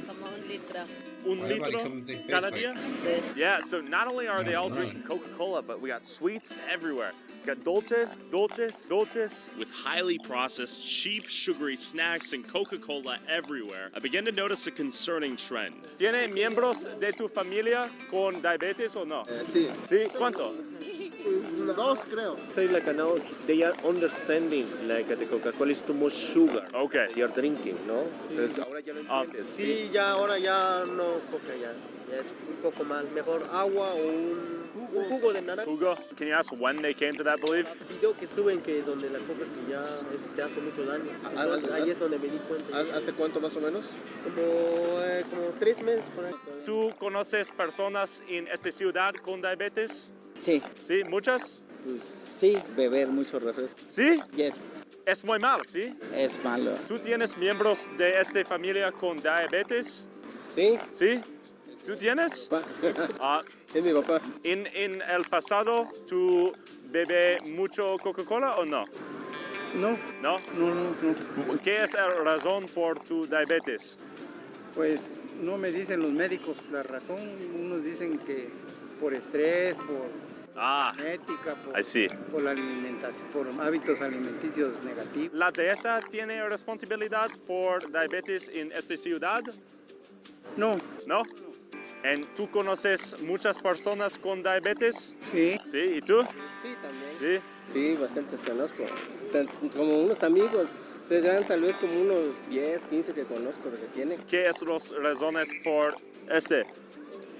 S17: Como 1 litro.
S18: Un
S1: Everybody
S18: litro
S1: come take
S18: cada
S1: this,
S18: día? Yeah, so not only are they all drinking Coca-Cola, but we got sweets everywhere. We got dulces, dulces, dulces. With highly processed, cheap, sugary snacks and Coca-Cola everywhere, I began to notice a concerning trend. ¿Tiene miembros de tu familia con diabetes o no?
S20: Sí.
S18: ¿Sí? ¿Cuánto?
S20: 2, creo. Say like now they are understanding like the Coca-Cola is too much sugar.
S18: Okay.
S20: You're drinking, ¿no? Entonces ahora ya lo entiendes. Sí, ya ahora ya no Coca ya es un poco más. Mejor agua o un jugo de naranja.
S18: Hugo, can you ask when they came to that belief?
S20: Video que suben que donde la Coca que ya te hace mucho daño. Entonces, ahí es donde me di cuenta. ¿Hace cuánto más o menos? Como 3 meses por ahí.
S18: ¿Tú conoces personas en esta ciudad con diabetes?
S4: Sí.
S18: ¿Sí? ¿Muchas?
S4: Pues sí, beber mucho refresco.
S18: ¿Sí?
S4: Yes.
S18: Es muy mal, ¿sí?
S4: Es malo.
S18: ¿Tú tienes miembros de esta familia con diabetes?
S20: Sí.
S18: ¿Sí? ¿Tú tienes?
S20: Es mi papá.
S18: ¿En el pasado tú bebes mucho Coca-Cola o no?
S6: No.
S18: ¿No?
S6: No.
S18: ¿Qué es la razón por tu diabetes?
S6: Pues no me dicen los médicos la razón. Unos dicen que por estrés, por genética, por la alimentación, por hábitos alimenticios negativos.
S18: ¿La dieta tiene responsabilidad por diabetes en esta ciudad?
S6: No.
S18: ¿No? ¿Tú conoces muchas personas con diabetes?
S6: Sí.
S18: ¿Sí? ¿Y tú?
S20: Sí, también.
S18: Sí.
S20: Sí, bastantes conozco. Como unos amigos, serán tal vez como unos 10, 15 que conozco que tienen.
S18: ¿Qué son las razones por este?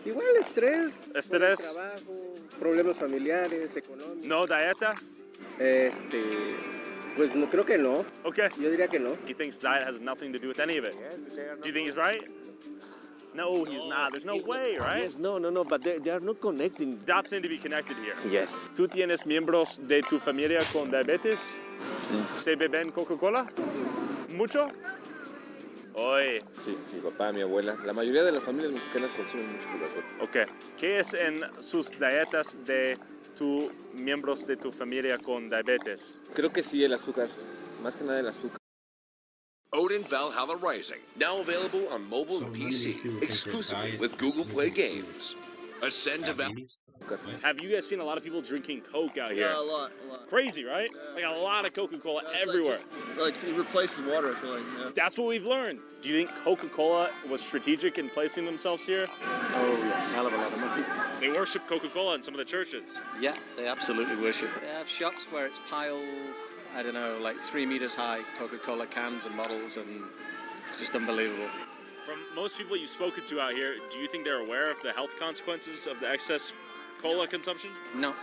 S20: Igual estrés.
S18: ¿Estrés?
S20: Trabajo, problemas familiares, económicos.
S18: ¿No dieta?
S20: Pues no, creo que no.
S18: Okay.
S20: Yo diría que no.
S18: He thinks diet has nothing to do with any of it. Do you think he's right? No, he's not. There's no way, right?
S20: Yes, no, but they are not connecting.
S18: Dots seem to be connected here.
S20: Yes.
S18: ¿Tú tienes miembros de tu familia con diabetes?
S4: Sí.
S18: ¿Se beben Coca-Cola? ¿Mucho? Oye.
S3: Sí, mi papá, mi abuela. La mayoría de las familias mexicanas consumen mucho Coca-Cola.
S18: Ok. ¿Qué es en sus dietas de tus miembros de tu familia con diabetes?
S3: Creo que sí, el azúcar. Más que nada el azúcar.
S7: Odin Valhalla Rising, now available on mobile and PC, exclusively with Google Play Games. Ascend to Valhalla.
S18: Have you guys seen a lot of people drinking Coke out here?
S12: Yeah, a lot.
S18: Crazy, right? Like a lot of Coca-Cola everywhere.
S12: Like it replaces water, I feel like. Yeah.
S18: That's what we've learned. Do you think Coca-Cola was strategic in placing themselves here?
S24: Oh, yes. Hell of a lot of money.
S18: They worship Coca-Cola in some of the churches.
S24: Yeah, they absolutely worship it. They have shops where it's piled, I don't know, like 3 meters high, Coca-Cola cans and bottles, and it's just unbelievable.
S18: From most people you've spoken to out here, do you think they're aware of the health consequences of the excess cola consumption?
S24: No.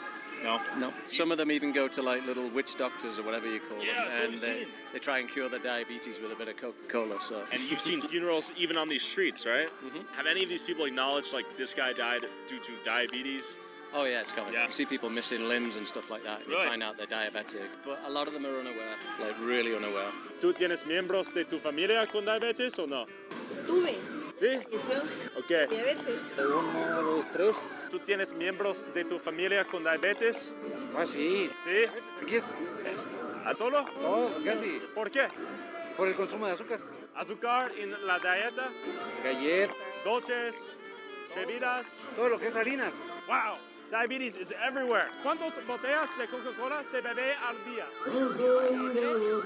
S18: No?
S24: No. Some of them even go to like little witch doctors or whatever you call
S18: Yeah,
S24: them,
S18: that's what
S24: and
S18: we've
S24: they try and cure their diabetes with a bit of Coca-Cola. So.
S18: And you've seen funerals even on these streets, right? Mm-hmm. Have any of these people acknowledged like this guy died due to diabetes?
S24: Oh yeah, it's common.
S18: Yeah.
S24: You see people missing limbs and stuff like that, and
S18: Really?
S24: you find out they're diabetic. But a lot of them are unaware, like really unaware.
S18: ¿Tú tienes miembros de tu familia con diabetes o no?
S14: Tuve.
S18: ¿Sí?
S14: Falleció.
S18: Ok.
S14: Diabetes.
S20: 1, 2, 3.
S18: ¿Tú tienes miembros de tu familia con diabetes?
S6: Ah, sí.
S18: ¿Sí?
S6: Aquí es.
S18: ¿A todo?
S6: No, casi.
S18: ¿Por qué?
S6: Por el consumo de azúcar.
S18: ¿Azúcar en la dieta?
S6: Galletas.
S18: ¿Dulces? ¿Bebidas?
S6: Todo lo que es harinas.
S18: Wow! Diabetes is everywhere. ¿Cuántas botellas de Coca-Cola se bebe al día?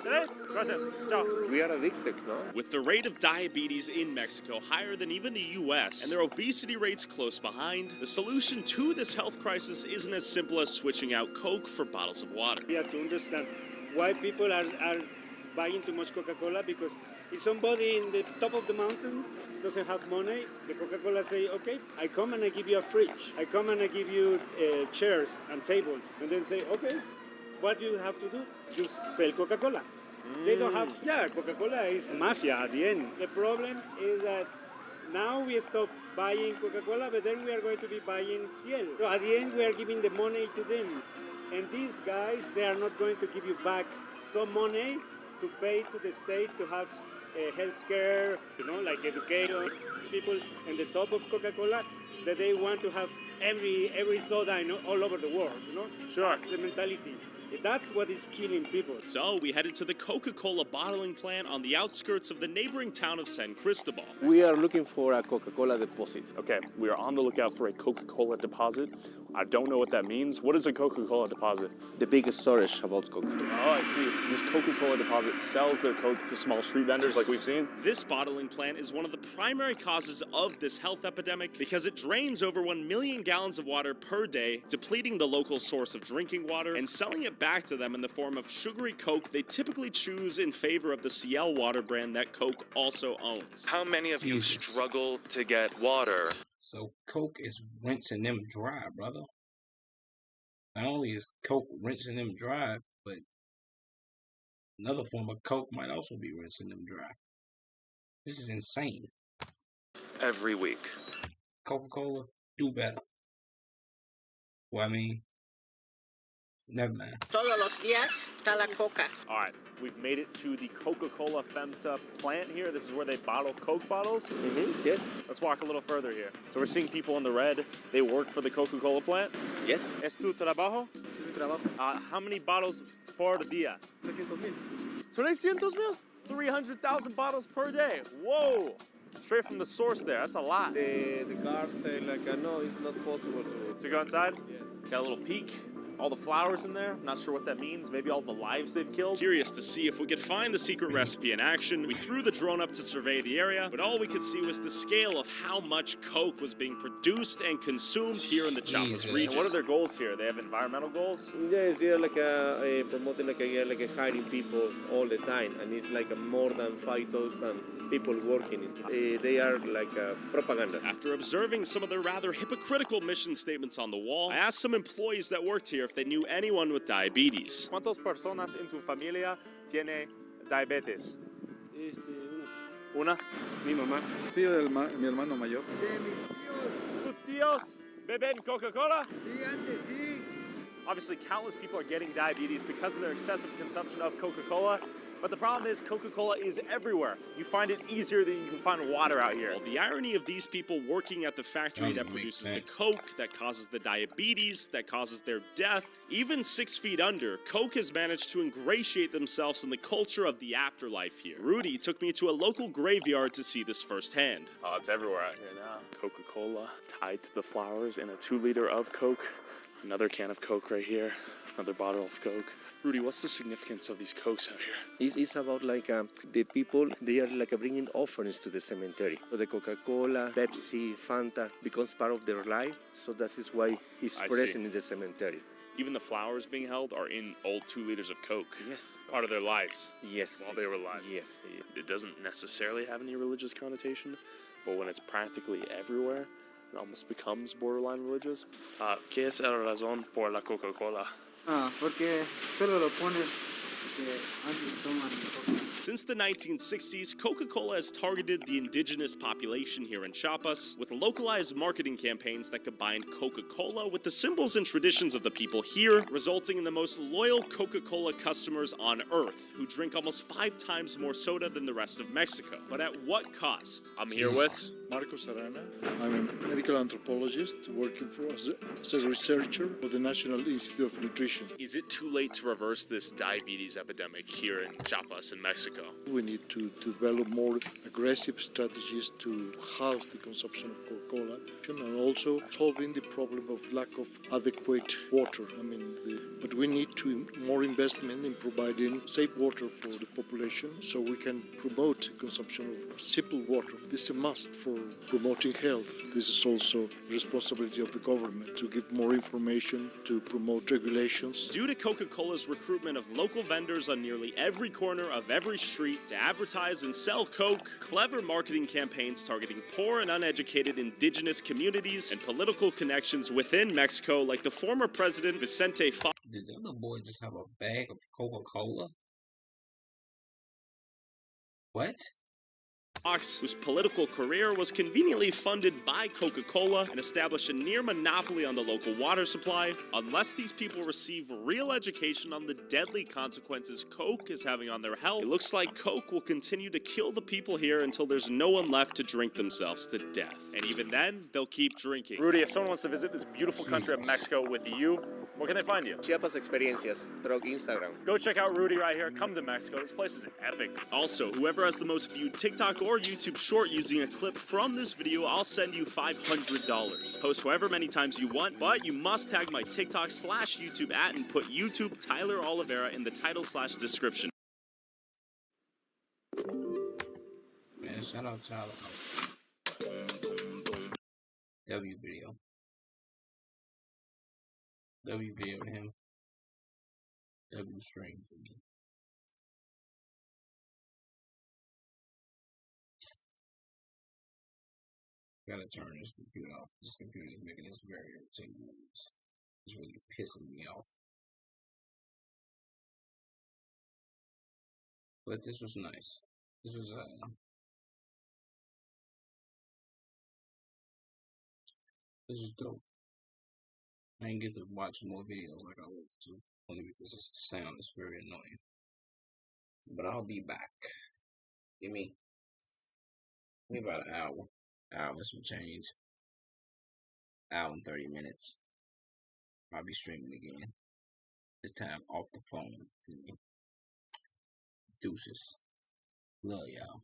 S18: 3. Gracias. Ciao.
S20: We are addicted, no?
S18: With the rate of diabetes in Mexico higher than even the U.S. and their obesity rates close behind, the solution to this health crisis isn't as simple as switching out Coke for bottles of water.
S6: We have to understand why people are buying too much Coca-Cola, because if somebody in the top of the mountain doesn't have money, the Coca-Cola say, okay, I come and I give you a fridge. I come and I give you chairs and tables. And then say, okay, what do you have to do? Just sell Coca-Cola. They don't have... Yeah, Coca-Cola is mafia at the end. The problem is that now we stop buying Coca-Cola, but then we are going to be buying Ciel. So at the end, we are giving the money to them. And these guys, they are not going to give you back some money to pay to the state to have health care, like education. People in the top of Coca-Cola, that they want to have every soda all over the world, Sure. That's the mentality. That's what is killing people.
S18: So we headed to the Coca-Cola bottling plant on the outskirts of the neighboring town of San Cristobal.
S20: We are looking for a Coca-Cola deposit.
S9: Okay, we are on the lookout for a Coca-Cola deposit. I don't know what that means. What is a Coca-Cola deposit?
S20: The biggest storage about Coca.
S9: Oh, I see. This Coca-Cola deposit sells their Coke to small street vendors like we've seen.
S18: This bottling plant is one of the primary causes of this health epidemic because it drains over 1 million gallons of water per day, depleting the local source of drinking water and selling it back to them in the form of sugary Coke they typically choose in favor of the Ciel water brand that Coke also owns.
S9: How many of you struggle to get water?
S1: So Coke is rinsing them dry, brother. Not only is Coke rinsing them dry, but another form of Coke might also be rinsing them dry. This is insane.
S9: Every week.
S1: Coca-Cola, do better. Well, I mean, never mind.
S14: Todos los días está la coca.
S9: All right, we've made it to the Coca-Cola FEMSA plant here. This is where they bottle Coke bottles.
S20: Yes.
S9: Let's walk a little further here. So we're seeing people in the red. They work for the Coca-Cola plant.
S20: Yes.
S9: ¿Es tu trabajo?
S20: Mi trabajo.
S9: How many bottles por día?
S20: 300,000.
S9: 300,000? 300,000 bottles per day. Whoa! Straight from the source there. That's a lot.
S20: The guards say no, it's not possible
S9: to go inside?
S20: Yes.
S9: Got a little peek. All the flowers in there. Not sure what that means. Maybe all the lives they've killed.
S18: Curious to see if we could find the secret recipe in action, we threw the drone up to survey the area, but all we could see was the scale of how much Coke was being produced and consumed here in the Chiapas region.
S9: And what are their goals here? They have environmental goals?
S20: Yes, they're promoting hiring people all the time, and it's more than 5,000 people working. They are propaganda.
S18: After observing some of their rather hypocritical mission statements on the wall, I asked some employees that worked here if they knew anyone with diabetes.
S9: ¿Cuántas personas en tu familia tiene diabetes? Una.
S12: Mi mamá. Sí, mi hermano mayor.
S14: De mis tíos.
S9: ¿Tus tíos beben Coca-Cola?
S14: Sí, antes sí.
S9: Obviously, countless people are getting diabetes because of their excessive consumption of Coca-Cola. But the problem is Coca-Cola is everywhere. You find it easier than you can find water out here.
S18: Well, the irony of these people working at the factory that produces the Coke, that causes the diabetes, that causes their death, even 6 feet under, Coke has managed to ingratiate themselves in the culture of the afterlife here. Rudy took me to a local graveyard to see this firsthand.
S9: Oh, it's everywhere out here now. Coca-Cola tied to the flowers in a 2-liter of Coke. Another can of Coke right here. Another bottle of Coke. Rudy, what's the significance of these Cokes out here?
S20: It's about the people, they are bringing offerings to the cemetery. So the Coca-Cola, Pepsi, Fanta becomes part of their life. So that is why it's present in the cemetery.
S9: Even the flowers being held are in old 2 liters of Coke.
S20: Yes.
S9: Part of their lives.
S20: Yes.
S9: While they were alive.
S20: Yes.
S9: It doesn't necessarily have any religious connotation, but when it's practically everywhere, it almost becomes borderline religious. ¿Qué es la razón por la Coca-Cola?
S14: Porque solo lo pones antes toman coca.
S18: Since the 1960s, Coca-Cola has targeted the indigenous population here in Chiapas with localized marketing campaigns that combined Coca-Cola with the symbols and traditions of the people here, resulting in the most loyal Coca-Cola customers on Earth, who drink almost 5 times more soda than the rest of Mexico. But at what cost? I'm here with
S10: Marcos Arana. I'm a medical anthropologist working as a researcher for the National Institute of Nutrition.
S9: Is it too late to reverse this diabetes epidemic here in Chiapas in Mexico?
S10: We need to develop more aggressive strategies to halve the consumption of Coca-Cola and also solving the problem of lack of adequate water. But we need more investment in providing safe water for the population so we can promote consumption of simple water. This is a must for promoting health. This is also the responsibility of the government to give more information, to promote regulations.
S18: Due to Coca-Cola's recruitment of local vendors on nearly every corner of every street to advertise and sell Coke, clever marketing campaigns targeting poor and uneducated indigenous communities, and political connections within Mexico, like the former president Vicente Fox.
S1: Did the other boy just have a bag of Coca-Cola? What?
S18: Fox, whose political career was conveniently funded by Coca-Cola and established a near monopoly on the local water supply. Unless these people receive real education on the deadly consequences Coke is having on their health, it looks like Coke will continue to kill the people here until there's no one left to drink themselves to death. And even then, they'll keep drinking.
S9: Rudy, if someone wants to visit this beautiful country of Mexico with you, where can they find you?
S20: Chiapas Experiencias, through Instagram.
S9: Go check out Rudy right here. Come to Mexico. This place is epic.
S18: Also, whoever has the most viewed TikTok or YouTube short using a clip from this video, I'll send you $500. Post however many times you want, but you must tag my TikTok/YouTube @ and put YouTube Tyler Oliveira in the title/description.
S1: Man, shout out Tyler. W video. W video to him. W stream for me. Gotta turn this computer off. This computer is making this very irritating noise. It's really pissing me off. But this was nice. This was dope. I didn't get to watch more videos like I wanted to, only because this sound is very annoying. But I'll be back. Give me about an hour. Hour and some change. Hour and 30 minutes. I'll be streaming again. This time off the phone for me. Deuces. Love y'all.